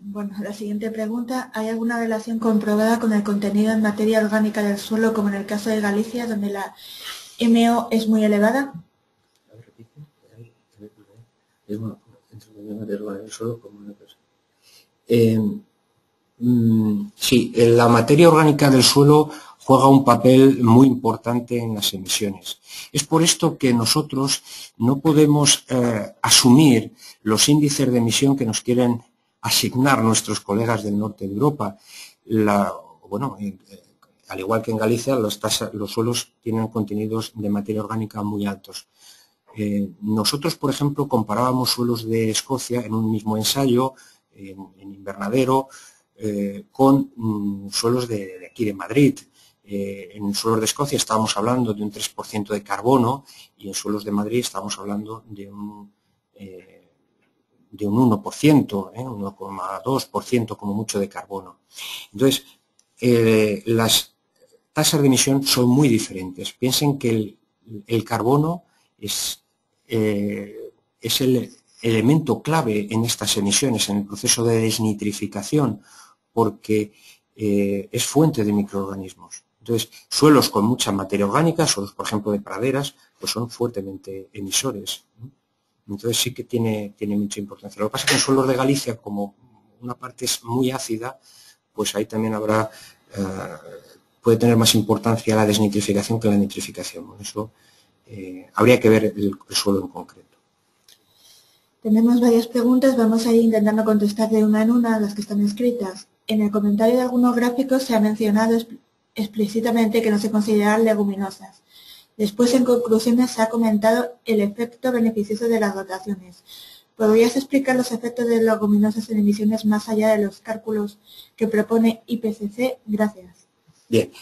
Bueno, la siguiente pregunta. ¿Hay alguna relación comprobada con el contenido en materia orgánica del suelo, como en el caso de Galicia, donde la MO es muy elevada? Sí, la materia orgánica del suelo juega un papel muy importante en las emisiones. Es por esto que nosotros no podemos asumir los índices de emisión que nos quieren asignar nuestros colegas del norte de Europa. Al igual que en Galicia, los suelos tienen contenidos de materia orgánica muy altos. Nosotros, por ejemplo, comparábamos suelos de Escocia en un mismo ensayo, en invernadero, con suelos de aquí de Madrid. En suelos de Escocia estábamos hablando de un 3% de carbono y en suelos de Madrid estábamos hablando de un 1%, 1,2% como mucho de carbono. Entonces, las tasas de emisión son muy diferentes. Piensen que el carbono es el elemento clave en estas emisiones, en el proceso de desnitrificación, porque es fuente de microorganismos. Entonces, suelos con mucha materia orgánica, suelos, por ejemplo, de praderas, pues son fuertemente emisores. Entonces sí que tiene mucha importancia. Lo que pasa es que en suelos de Galicia, como una parte es muy ácida, pues ahí también puede tener más importancia la desnitrificación que la nitrificación. Por eso habría que ver el suelo en concreto. Tenemos varias preguntas, vamos a ir intentando contestar de una en una las que están escritas. En el comentario de algunos gráficos se ha mencionado explícitamente que no se consideran leguminosas. Después, en conclusiones, se ha comentado el efecto beneficioso de las dotaciones. ¿Podrías explicar los efectos de leguminosas en emisiones más allá de los cálculos que propone IPCC? Gracias. Bien.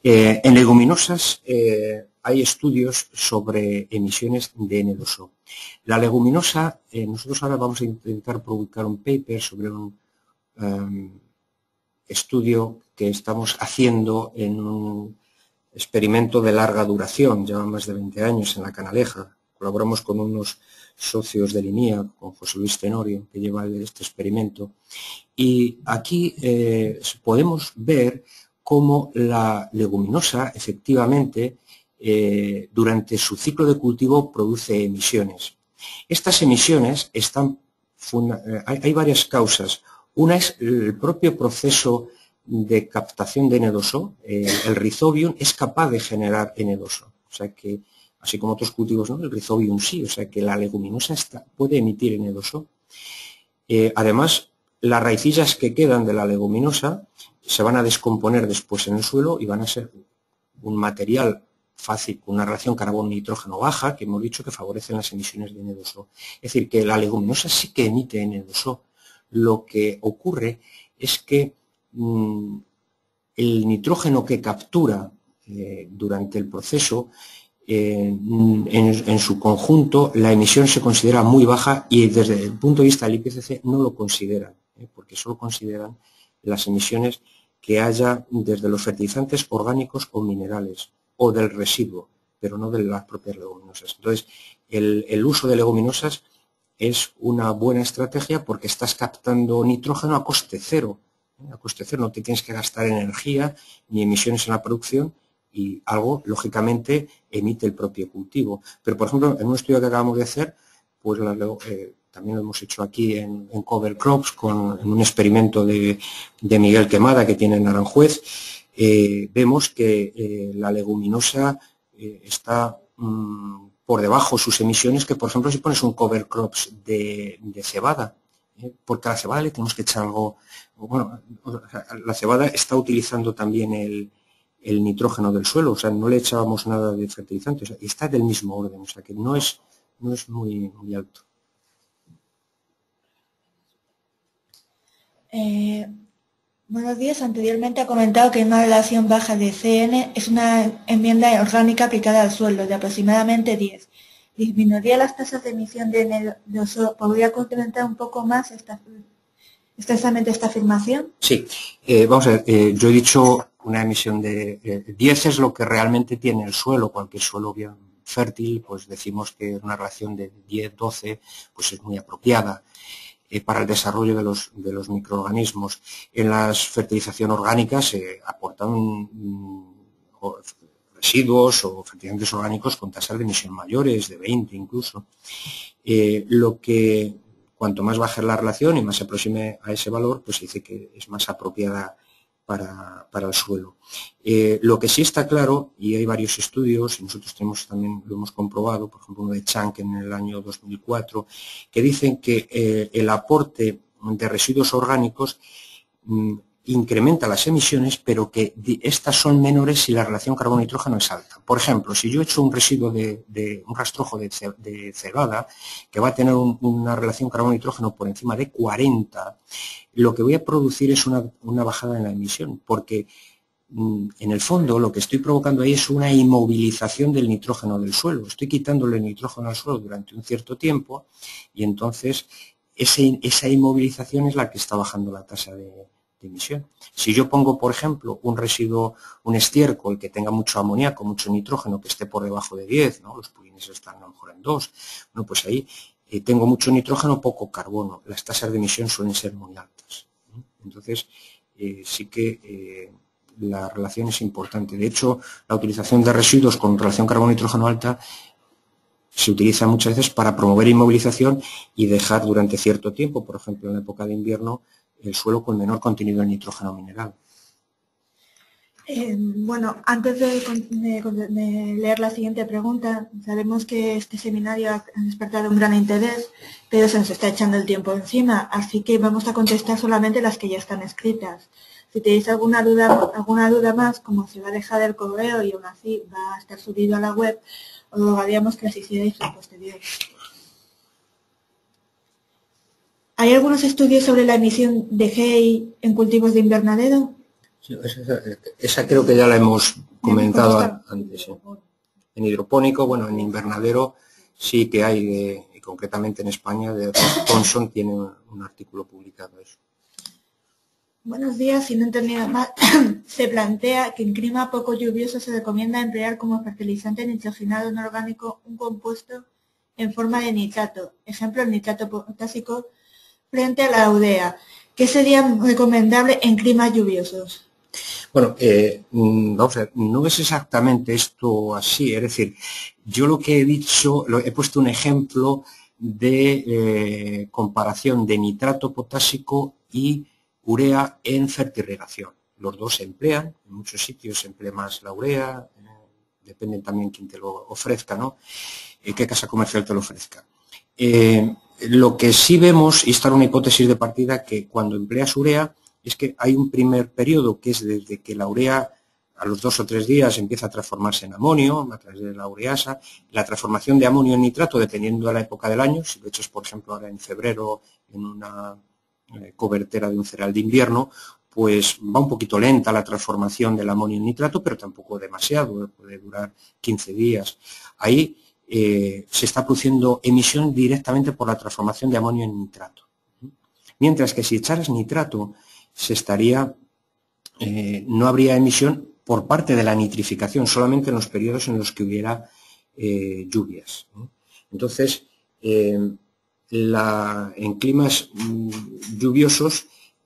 En leguminosas hay estudios sobre emisiones de N2O. La leguminosa, nosotros ahora vamos a intentar publicar un paper sobre un estudio que estamos haciendo en un experimento de larga duración, lleva más de 20 años en la Canaleja. Colaboramos con unos socios del INIA, con José Luis Tenorio, que lleva este experimento. Y aquí podemos ver cómo la leguminosa efectivamente durante su ciclo de cultivo produce emisiones. Estas emisiones hay varias causas. Una es el propio proceso de captación de N2O. El Rhizobium es capaz de generar N2O. O sea que, así como otros cultivos, ¿no? El Rhizobium sí. O sea que la leguminosa puede emitir N2O. Además, las raicillas que quedan de la leguminosa se van a descomponer después en el suelo y van a ser un material fácil, con una relación carbono-nitrógeno baja, que hemos dicho que favorecen las emisiones de N2O. Es decir, que la leguminosa sí que emite N2O. Lo que ocurre es que el nitrógeno que captura durante el proceso, en su conjunto, la emisión se considera muy baja y desde el punto de vista del IPCC no lo consideran, porque solo consideran las emisiones que haya desde los fertilizantes orgánicos o minerales o del residuo, pero no de las propias leguminosas. Entonces, el uso de leguminosas es una buena estrategia porque estás captando nitrógeno a coste cero. A coste cero, no te tienes que gastar energía ni emisiones en la producción y algo, lógicamente, emite el propio cultivo. Pero, por ejemplo, en un estudio que acabamos de hacer, pues también lo hemos hecho aquí en Cover Crops, en un experimento de Miguel Quemada que tiene en Aranjuez, vemos que la leguminosa está por debajo sus emisiones que, por ejemplo, si pones un Cover Crops de cebada, porque a la cebada le tenemos que echar algo. Bueno, la cebada está utilizando también el nitrógeno del suelo, o sea, no le echábamos nada de fertilizante, o sea, y está del mismo orden, o sea, que no es muy alto. Buenos días. Anteriormente ha comentado que una relación baja de CN es una enmienda orgánica aplicada al suelo de aproximadamente 10. ¿Disminuiría las tasas de emisión de N2O? ¿Podría complementar un poco más extensamente esta afirmación? Sí, vamos a ver, yo he dicho una emisión de 10 es lo que realmente tiene el suelo. Cualquier suelo bien fértil, pues decimos que una relación de 10-12 pues es muy apropiada para el desarrollo de los microorganismos. En la fertilización orgánica se aportan residuos o fertilizantes orgánicos con tasas de emisión mayores, de 20 incluso. Cuanto más baje la relación y más se aproxime a ese valor, pues se dice que es más apropiada para el suelo. Lo que sí está claro, y hay varios estudios, y nosotros también lo hemos comprobado, por ejemplo uno de Chang en el año 2004, que dicen que el aporte de residuos orgánicos incrementa las emisiones, pero que estas son menores si la relación carbono-nitrógeno es alta. Por ejemplo, si yo echo un residuo un rastrojo de cebada, que va a tener una relación carbono-nitrógeno por encima de 40, lo que voy a producir es una bajada en la emisión, porque en el fondo lo que estoy provocando ahí es una inmovilización del nitrógeno del suelo. Estoy quitándole el nitrógeno al suelo durante un cierto tiempo y entonces esa inmovilización es la que está bajando la tasa de emisión. Si yo pongo, por ejemplo, un residuo, un estiércol que tenga mucho amoníaco, mucho nitrógeno, que esté por debajo de 10, ¿no? Los purines están a lo mejor en 2, bueno, pues ahí tengo mucho nitrógeno, poco carbono. Las tasas de emisión suelen ser muy altas, ¿no? Entonces, sí que la relación es importante. De hecho, la utilización de residuos con relación carbono-nitrógeno alta se utiliza muchas veces para promover inmovilización y dejar durante cierto tiempo, por ejemplo, en la época de invierno, el suelo con menor contenido de nitrógeno mineral. Bueno, antes de leer la siguiente pregunta, sabemos que este seminario ha despertado un gran interés, pero se nos está echando el tiempo encima, así que vamos a contestar solamente las que ya están escritas. Si tenéis alguna duda más, como se va a dejar el correo y aún así va a estar subido a la web, os rogaríamos que las hicierais a posterior. ¿Hay algunos estudios sobre la emisión de GEI en cultivos de invernadero? Sí, esa creo que ya la hemos comentado antes. ¿Sí? En hidropónico, bueno, en invernadero sí que hay, y concretamente en España, de Thomson tiene un artículo publicado eso. Buenos días, si no he entendido mal, se plantea que en clima poco lluvioso se recomienda emplear como fertilizante nitrogenado no orgánico un compuesto en forma de nitrato, ejemplo el nitrato potásico, frente a la urea. ¿Qué sería recomendable en climas lluviosos? Bueno, vamos a ver, no es exactamente esto así, es decir, yo lo que he dicho, he puesto un ejemplo de comparación de nitrato potásico y urea en fertirrigación. Los dos se emplean, en muchos sitios se emplea más la urea, depende también quién te lo ofrezca, ¿no? Qué casa comercial te lo ofrezca. Lo que sí vemos, y esta es una hipótesis de partida, que cuando empleas urea es que hay un primer periodo que es desde que la urea a los 2 o 3 días empieza a transformarse en amonio a través de la ureasa. La transformación de amonio en nitrato, dependiendo de la época del año, si lo echas, por ejemplo, ahora en febrero en una cobertera de un cereal de invierno, pues va un poquito lenta la transformación del amonio en nitrato, pero tampoco demasiado, puede durar 15 días. Ahí se está produciendo emisión directamente por la transformación de amonio en nitrato. Mientras que si echaras nitrato, no habría emisión por parte de la nitrificación, solamente en los periodos en los que hubiera lluvias. Entonces, en climas lluviosos,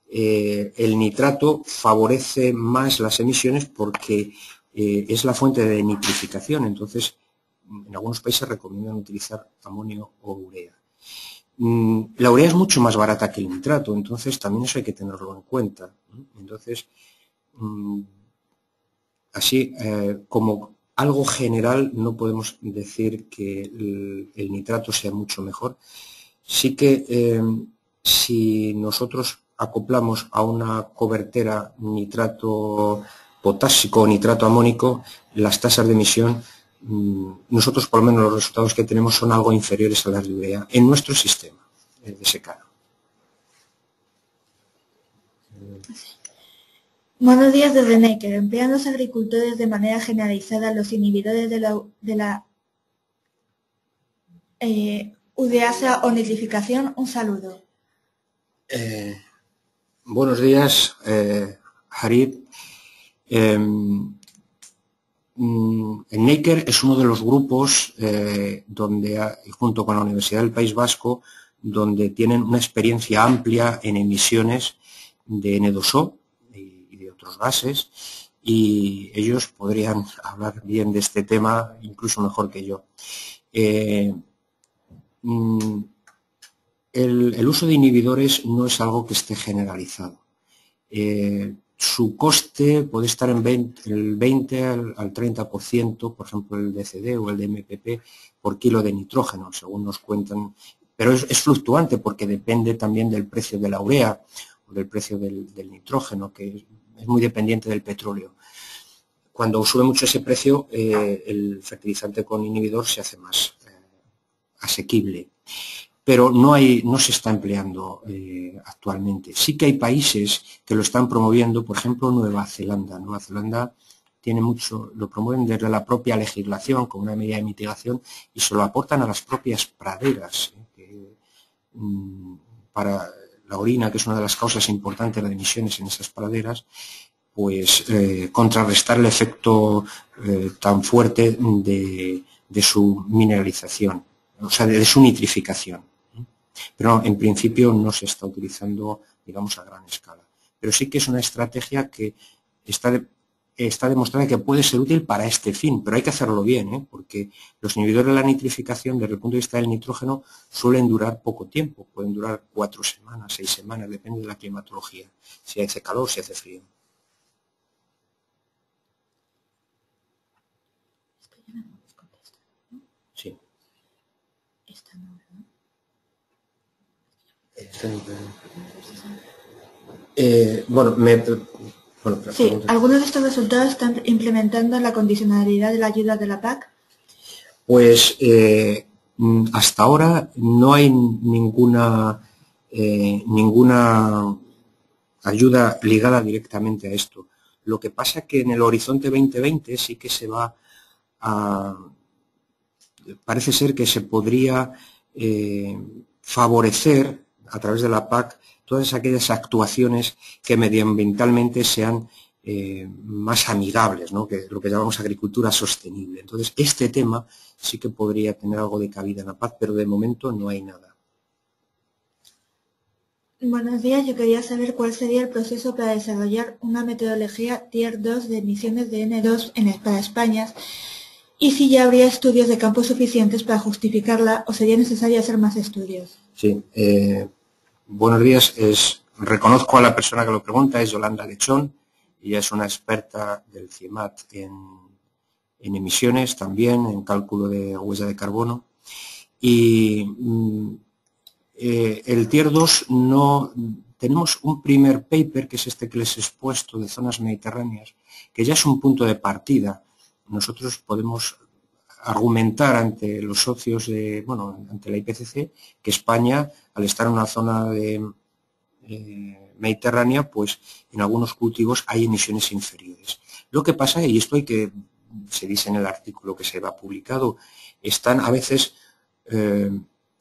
el nitrato favorece más las emisiones porque es la fuente de nitrificación. Entonces, en algunos países recomiendan utilizar amonio o urea. La urea es mucho más barata que el nitrato, entonces también eso hay que tenerlo en cuenta. Entonces, así como algo general no podemos decir que el nitrato sea mucho mejor. Sí que si nosotros acoplamos a una cobertera nitrato potásico o nitrato amónico, las tasas de emisión, nosotros por lo menos los resultados que tenemos son algo inferiores a las de urea en nuestro sistema de secado. Buenos días desde Necker. ¿Emplean los agricultores de manera generalizada los inhibidores de la ureasa o nitrificación? Un saludo. Buenos días, Harid. En Necker es uno de los grupos donde, junto con la Universidad del País Vasco, donde tienen una experiencia amplia en emisiones de N2O y de otros gases, y ellos podrían hablar bien de este tema, incluso mejor que yo. El uso de inhibidores no es algo que esté generalizado. Su coste puede estar en el 20 al 30%, por ejemplo, el DCD o el DMPP, por kilo de nitrógeno, según nos cuentan. Pero es fluctuante porque depende también del precio de la urea o del precio del nitrógeno, que es muy dependiente del petróleo. Cuando sube mucho ese precio, el fertilizante con inhibidor se hace más asequible. Pero no se está empleando actualmente. Sí que hay países que lo están promoviendo, por ejemplo, Nueva Zelanda. Nueva Zelanda tiene mucho, lo promueven desde la propia legislación como una medida de mitigación y se lo aportan a las propias praderas. Para la orina, que es una de las causas importantes de emisiones en esas praderas, pues contrarrestar el efecto tan fuerte de su mineralización, o sea, de su nitrificación. Pero en principio no se está utilizando, digamos, a gran escala. Pero sí que es una estrategia que está demostrada que puede ser útil para este fin, pero hay que hacerlo bien, porque los inhibidores de la nitrificación, desde el punto de vista del nitrógeno, suelen durar poco tiempo, pueden durar 4 semanas, 6 semanas, depende de la climatología, si hace calor, si hace frío. Sí. Sí, ¿algunos de estos resultados están implementando la condicionalidad de la ayuda de la PAC? Pues hasta ahora no hay ninguna ayuda ligada directamente a esto. Lo que pasa es que en el horizonte 2020 sí que se va a... Parece ser que se podría favorecer a través de la PAC todas aquellas actuaciones que medioambientalmente sean más amigables, ¿no? Que lo que llamamos agricultura sostenible. Entonces, este tema sí que podría tener algo de cabida en la PAC, pero de momento no hay nada. Buenos días, yo quería saber cuál sería el proceso para desarrollar una metodología Tier 2 de emisiones de N2 para España y si ya habría estudios de campo suficientes para justificarla o sería necesario hacer más estudios. Sí, buenos días. Reconozco a la persona que lo pregunta, es Yolanda Lechón. Ella es una experta del CIEMAT en emisiones, también en cálculo de huella de carbono. Y el Tier 2 no... Tenemos un primer paper, que es este que les he expuesto, de zonas mediterráneas, que ya es un punto de partida. Nosotros podemos argumentar ante los socios ante la IPCC, que España, al estar en una zona mediterránea, pues en algunos cultivos hay emisiones inferiores. Lo que pasa, y esto se dice en el artículo que se va publicado, están a veces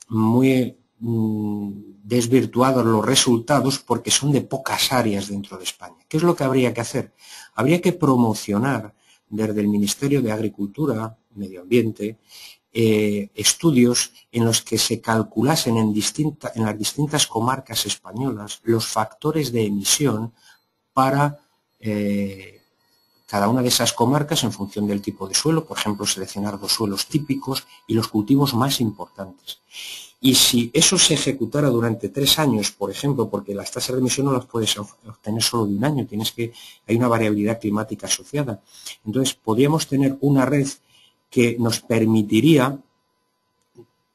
muy desvirtuados los resultados porque son de pocas áreas dentro de España. ¿Qué es lo que habría que hacer? Habría que promocionar desde el Ministerio de Agricultura, Medio Ambiente, estudios en los que se calculasen en las distintas comarcas españolas los factores de emisión para cada una de esas comarcas en función del tipo de suelo, por ejemplo, seleccionar 2 suelos típicos y los cultivos más importantes. Y si eso se ejecutara durante 3 años, por ejemplo, porque las tasas de emisión no las puedes obtener solo de un año, hay una variabilidad climática asociada. Entonces, podríamos tener una red que nos permitiría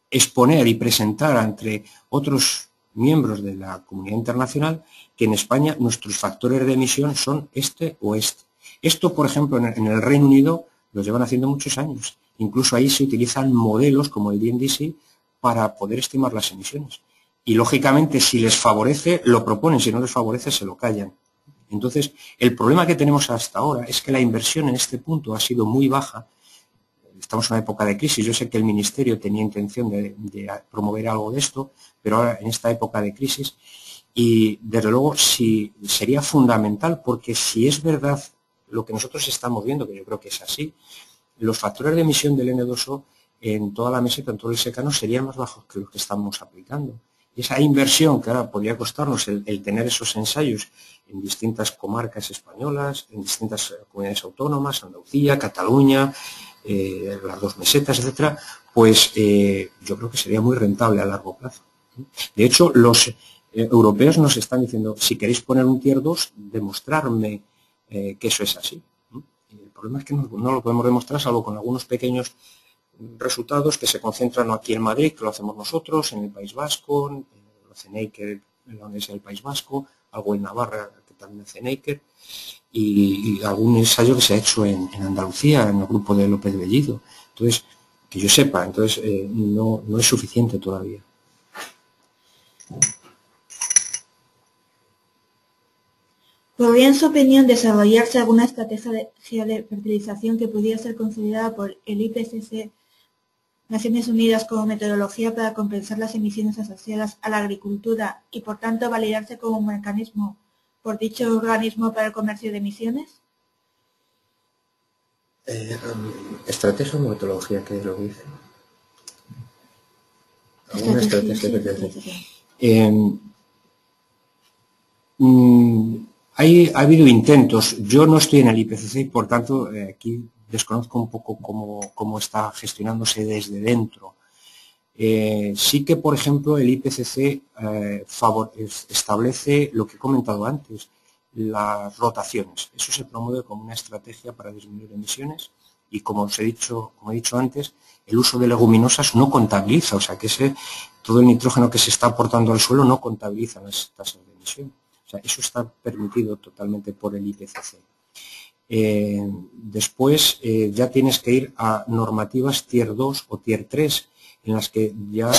exponer y presentar ante otros miembros de la comunidad internacional que en España nuestros factores de emisión son este o este. Esto, por ejemplo, en el Reino Unido lo llevan haciendo muchos años. Incluso ahí se utilizan modelos como el DNDC para poder estimar las emisiones. Y, lógicamente, si les favorece, lo proponen. Si no les favorece, se lo callan. Entonces, el problema que tenemos hasta ahora es que la inversión en este punto ha sido muy baja. Estamos en una época de crisis. Yo sé que el Ministerio tenía intención de promover algo de esto, pero ahora en esta época de crisis, y desde luego sería fundamental, porque si es verdad lo que nosotros estamos viendo, que yo creo que es así, los factores de emisión del N2O en toda la meseta, en todo el secano, serían más bajos que los que estamos aplicando. Y esa inversión que ahora podría costarnos el tener esos ensayos en distintas comarcas españolas, en distintas comunidades autónomas, Andalucía, Cataluña, las 2 mesetas, etcétera, pues yo creo que sería muy rentable a largo plazo. De hecho, los europeos nos están diciendo, si queréis poner un Tier 2, demostrarme que eso es así. Y el problema es que no lo podemos demostrar, salvo con algunos pequeños resultados que se concentran aquí en Madrid, que lo hacemos nosotros, en el País Vasco, lo hace Neiker en la Universidad del País Vasco, algo en Navarra, que también hace Neiker, y algún ensayo que se ha hecho en Andalucía, en el grupo de López Bellido. Entonces, que yo sepa, entonces no es suficiente todavía. ¿Podría, en su opinión, desarrollarse alguna estrategia de fertilización que pudiera ser considerada por el IPCC, Naciones Unidas, como metodología para compensar las emisiones asociadas a la agricultura y, por tanto, validarse como un mecanismo por dicho organismo para el comercio de emisiones? ¿Estrategia o metodología? ¿Qué es lo que dice? ¿Alguna estrategia que te ha habido intentos. Yo no estoy en el IPCC y, por tanto, aquí desconozco un poco cómo está gestionándose desde dentro. Sí que, por ejemplo, el IPCC establece lo que he comentado antes, las rotaciones. Eso se promueve como una estrategia para disminuir emisiones y, como he dicho antes, el uso de leguminosas no contabiliza, o sea que todo el nitrógeno que se está aportando al suelo no contabiliza las tasas de emisión. O sea, eso está permitido totalmente por el IPCC. Después ya tienes que ir a normativas Tier 2 o Tier 3, en las que ya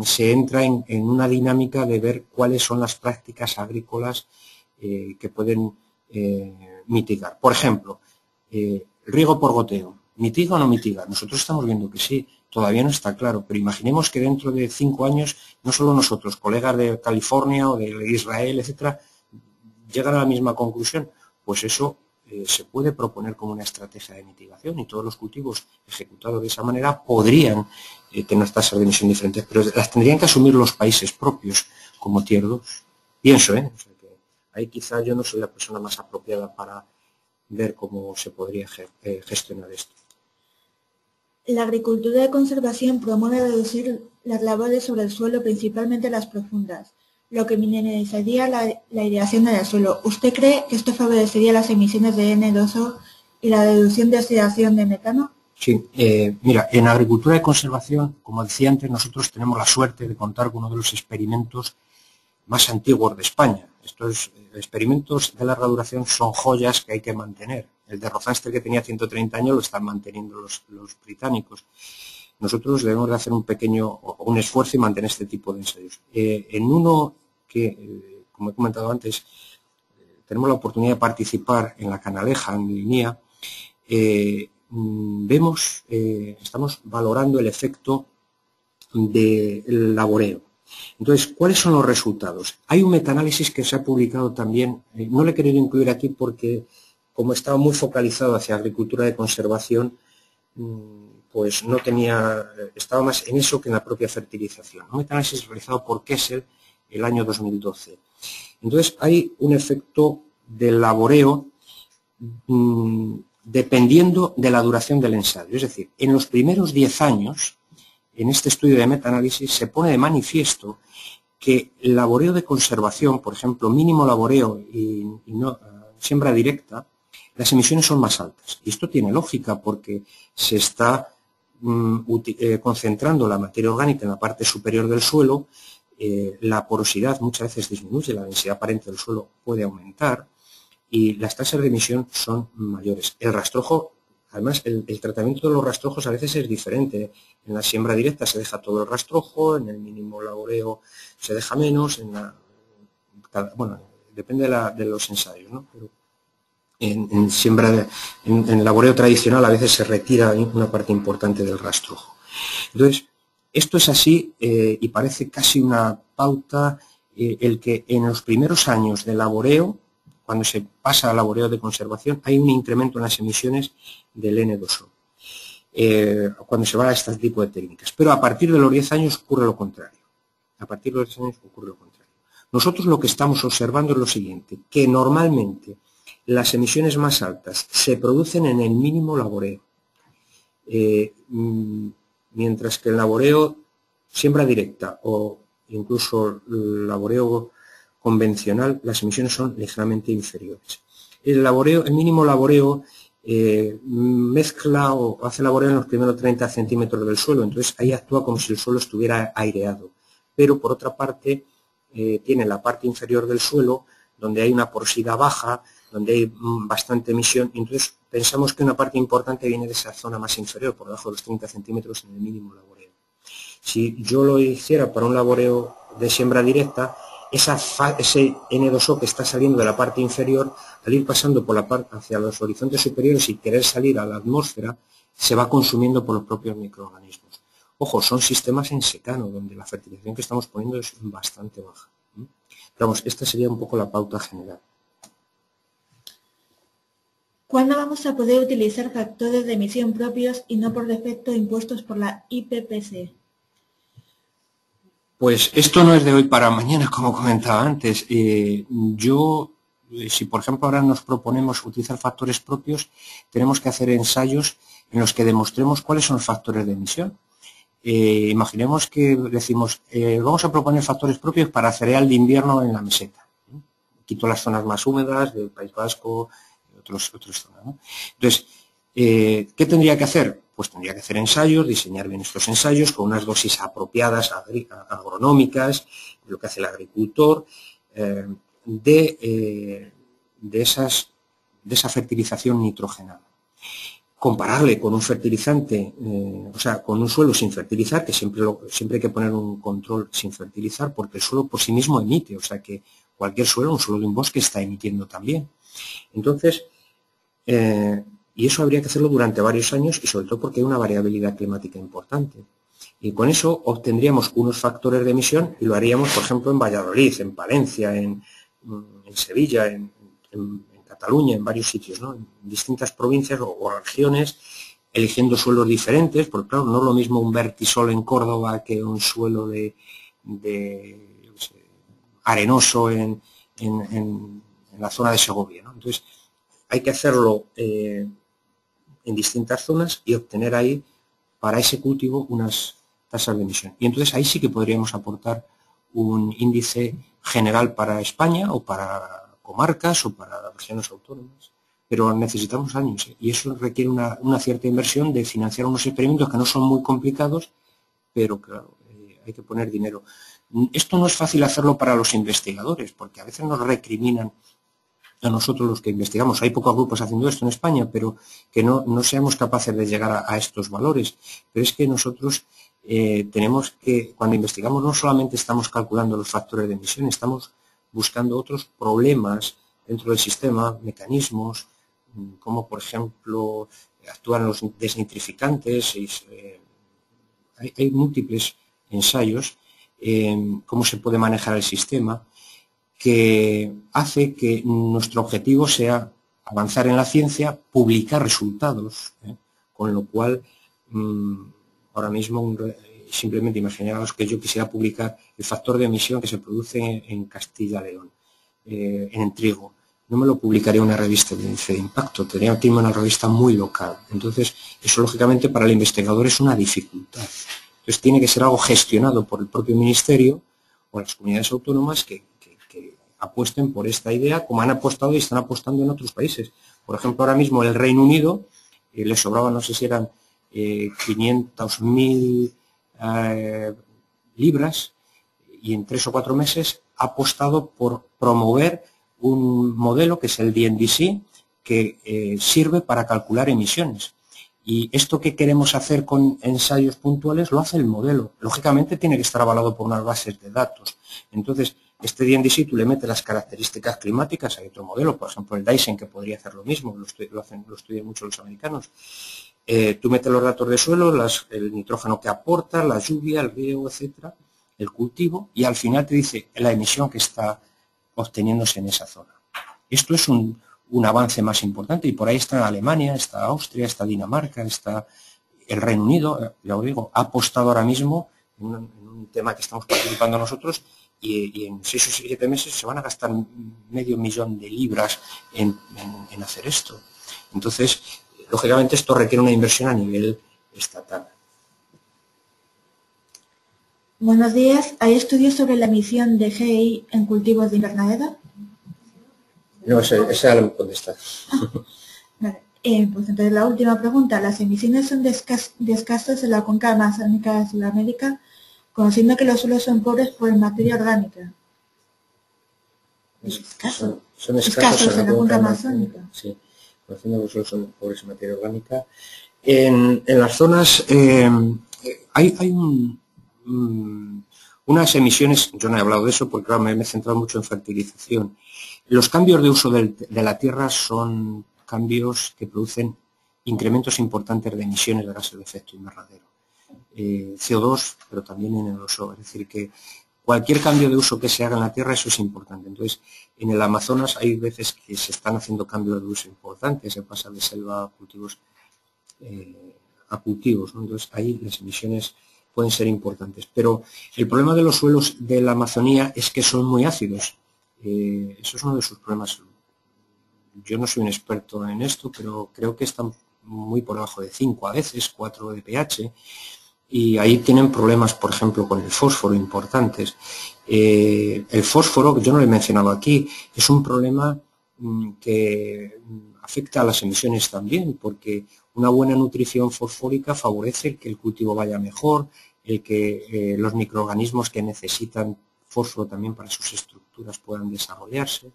se entra en una dinámica de ver cuáles son las prácticas agrícolas que pueden mitigar. Por ejemplo, riego por goteo. ¿Mitiga o no mitiga? Nosotros estamos viendo que sí, todavía no está claro, pero imaginemos que dentro de 5 años, no solo nosotros, colegas de California o de Israel, etcétera, llegan a la misma conclusión. Pues eso se puede proponer como una estrategia de mitigación y todos los cultivos ejecutados de esa manera podrían tener tasas de emisión diferentes, pero las tendrían que asumir los países propios como Tier 2. Pienso, o sea que ahí quizá yo no soy la persona más apropiada para ver cómo se podría gestionar esto. La agricultura de conservación promueve reducir las labores sobre el suelo, principalmente las profundas, lo que minimizaría la aireación del suelo. ¿Usted cree que esto favorecería las emisiones de N2O y la reducción de oxidación de metano? Sí, mira, en agricultura de conservación, como decía antes, nosotros tenemos la suerte de contar con uno de los experimentos más antiguos de España. Estos experimentos de larga duración son joyas que hay que mantener. El de Rochester, que tenía 130 años, lo están manteniendo los británicos. Nosotros debemos de hacer un esfuerzo y mantener este tipo de ensayos. En uno que, como he comentado antes, tenemos la oportunidad de participar en la Canaleja, en Linía, estamos valorando el efecto del laboreo. Entonces, ¿cuáles son los resultados? Hay un metaanálisis que se ha publicado también, no lo he querido incluir aquí porque como estaba muy focalizado hacia agricultura de conservación, pues no estaba más en eso que en la propia fertilización. Un metaanálisis realizado por Kessel el año 2012. Entonces, hay un efecto del laboreo dependiendo de la duración del ensayo. Es decir, en los primeros 10 años, en este estudio de metaanálisis, se pone de manifiesto que el laboreo de conservación, por ejemplo, mínimo laboreo y no, siembra directa, las emisiones son más altas. Y esto tiene lógica porque se está concentrando la materia orgánica en la parte superior del suelo, la porosidad muchas veces disminuye, la densidad aparente del suelo puede aumentar y las tasas de emisión son mayores. El rastrojo, además, el tratamiento de los rastrojos a veces es diferente. En la siembra directa se deja todo el rastrojo, en el mínimo laboreo se deja menos, bueno, depende de los ensayos, ¿no? Pero en laboreo tradicional a veces se retira una parte importante del rastrojo. Entonces, esto es así y parece casi una pauta el que en los primeros años de laboreo, cuando se pasa al laboreo de conservación, hay un incremento en las emisiones del N2O, cuando se va a este tipo de técnicas. Pero a partir de los 10 años ocurre lo contrario. A partir de los 10 años ocurre lo contrario. Nosotros lo que estamos observando es lo siguiente, que normalmente las emisiones más altas se producen en el mínimo laboreo, mientras que el laboreo siembra directa o incluso el laboreo convencional, las emisiones son ligeramente inferiores. El mínimo laboreo mezcla o hace laboreo en los primeros 30 centímetros del suelo, entonces ahí actúa como si el suelo estuviera aireado. Pero por otra parte, tiene la parte inferior del suelo, donde hay una porosidad baja, donde hay bastante emisión, y entonces pensamos que una parte importante viene de esa zona más inferior, por debajo de los 30 centímetros en el mínimo laboreo. Si yo lo hiciera para un laboreo de siembra directa, ese N2O que está saliendo de la parte inferior, al ir pasando por la parte hacia los horizontes superiores y querer salir a la atmósfera, se va consumiendo por los propios microorganismos. Ojo, son sistemas en secano, donde la fertilización que estamos poniendo es bastante baja. Pero vamos, esta sería un poco la pauta general. ¿Cuándo vamos a poder utilizar factores de emisión propios y no por defecto impuestos por la IPPC? Pues esto no es de hoy para mañana, como comentaba antes. Si por ejemplo ahora nos proponemos utilizar factores propios, tenemos que hacer ensayos en los que demostremos cuáles son los factores de emisión. Imaginemos que decimos, vamos a proponer factores propios para cereal de invierno en la meseta. Quito las zonas más húmedas del País Vasco, otras zonas, ¿no? Entonces, ¿qué tendría que hacer? Pues tendría que hacer ensayos, diseñar bien estos ensayos con unas dosis apropiadas agronómicas, lo que hace el agricultor, de esa fertilización nitrogenada. Comparable con un fertilizante, o sea, con un suelo sin fertilizar, que siempre hay que poner un control sin fertilizar, porque el suelo por sí mismo emite, o sea que cualquier suelo, un suelo de un bosque, está emitiendo también. Entonces, y eso habría que hacerlo durante varios años y sobre todo porque hay una variabilidad climática importante. Y con eso obtendríamos unos factores de emisión y lo haríamos, por ejemplo, en Valladolid, en Palencia, en Sevilla, en Cataluña, en varios sitios, ¿no? En distintas provincias o regiones, eligiendo suelos diferentes, porque claro, no es lo mismo un vertisol en Córdoba que un suelo de yo qué sé, arenoso en la zona de Segovia, ¿no? Entonces, hay que hacerlo en distintas zonas y obtener ahí, para ese cultivo, unas tasas de emisión. Y entonces ahí sí que podríamos aportar un índice general para España o para comarcas o para regiones autónomas. Pero necesitamos años, ¿eh? Y eso requiere una cierta inversión de financiar unos experimentos que no son muy complicados, pero claro, hay que poner dinero. Esto no es fácil hacerlo para los investigadores, porque a veces nos recriminan a nosotros los que investigamos. Hay pocos grupos haciendo esto en España, pero que no seamos capaces de llegar a estos valores. Pero es que nosotros tenemos que, cuando investigamos, no solamente estamos calculando los factores de emisión, estamos buscando otros problemas dentro del sistema, mecanismos, como por ejemplo actúan los desnitrificantes. Hay múltiples ensayos en cómo se puede manejar el sistema, que hace que nuestro objetivo sea avanzar en la ciencia, publicar resultados, con lo cual ahora mismo simplemente imaginaos que yo quisiera publicar el factor de emisión que se produce en Castilla-León, en trigo. No me lo publicaría en una revista de índice de impacto, tendría que irme a una revista muy local. Entonces, eso lógicamente para el investigador es una dificultad. Entonces, tiene que ser algo gestionado por el propio ministerio o las comunidades autónomas que apuesten por esta idea, como han apostado y están apostando en otros países. Por ejemplo, ahora mismo el Reino Unido, le sobraban, no sé si eran 500.000 libras, y en 3 o 4 meses ha apostado por promover un modelo que es el DNDC, que sirve para calcular emisiones. Y esto que queremos hacer con ensayos puntuales lo hace el modelo. Lógicamente tiene que estar avalado por unas bases de datos. Entonces, este DNDC tú le metes las características climáticas. Hay otro modelo, por ejemplo el Dyson, que podría hacer lo mismo, lo estudian mucho los americanos. Tú metes los datos de suelo, el nitrógeno que aporta, la lluvia, el riego, etcétera, el cultivo, y al final te dice la emisión que está obteniéndose en esa zona. Esto es un avance más importante, y por ahí está Alemania, está Austria, está Dinamarca, está el Reino Unido. Ya os digo, ha apostado ahora mismo en un tema que estamos participando nosotros, y en 6 o 7 meses se van a gastar $500.000 de libras en hacer esto. Entonces, lógicamente esto requiere una inversión a nivel estatal. Buenos días. ¿Hay estudios sobre la emisión de GI en cultivos de invernadero? No, esa ya lo contestas. Vale. Pues entonces la última pregunta. Las emisiones son de escasas en la cuenca amazónica de Sudamérica, conociendo que los suelos son pobres por materia orgánica. Son escasos en la cuenca amazónica. Sí, conociendo que los suelos son pobres en materia orgánica. En las zonas hay unas emisiones, yo no he hablado de eso porque claro, me he centrado mucho en fertilización. Los cambios de uso de la tierra son cambios que producen incrementos importantes de emisiones de gases de efecto invernadero. CO2, pero también N2O, es decir, que cualquier cambio de uso que se haga en la tierra, eso es importante. Entonces, en el Amazonas hay veces que se están haciendo cambios de uso importantes, se pasa de selva a cultivos, ¿no? Entonces, ahí las emisiones pueden ser importantes. Pero el problema de los suelos de la Amazonía es que son muy ácidos. Eso es uno de sus problemas. Yo no soy un experto en esto, pero creo que están muy por debajo de 5, a veces 4 de pH, y ahí tienen problemas, por ejemplo, con el fósforo importantes. El fósforo, que yo no lo he mencionado aquí, es un problema que afecta a las emisiones también, porque una buena nutrición fosfórica favorece que el cultivo vaya mejor, el que los microorganismos que necesitan fósforo también para sus estructuras puedan desarrollarse.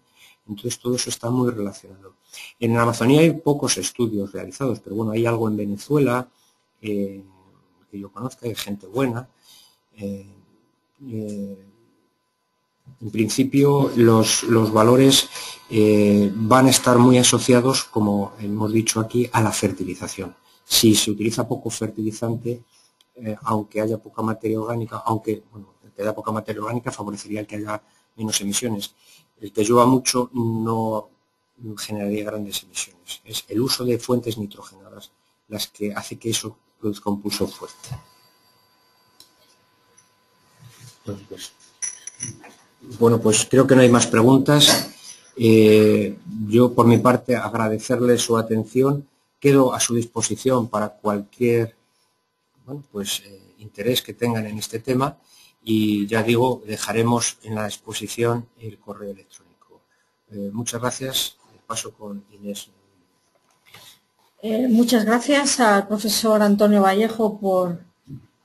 Entonces todo eso está muy relacionado. En la Amazonía hay pocos estudios realizados, pero bueno, hay algo en Venezuela que yo conozca, hay gente buena. En principio los valores van a estar muy asociados, como hemos dicho aquí, a la fertilización. Si se utiliza poco fertilizante, aunque haya poca materia orgánica, aunque bueno, el que haya poca materia orgánica favorecería el que haya menos emisiones. El que llueva mucho no generaría grandes emisiones. Es el uso de fuentes nitrogenadas las que hace que eso produzca un pulso fuerte. Bueno, pues creo que no hay más preguntas. Yo, por mi parte, agradecerle su atención. Quedo a su disposición para cualquier interés que tengan en este tema y, ya digo, dejaremos en la exposición el correo electrónico. Muchas gracias. Paso con Inés. Muchas gracias al profesor Antonio Vallejo por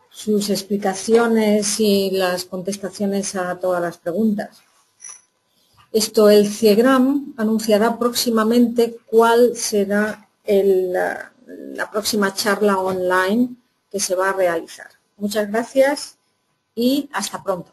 sus explicaciones y las contestaciones a todas las preguntas. El CIEGRAM anunciará próximamente cuál será la próxima charla online que se va a realizar. Muchas gracias y hasta pronto.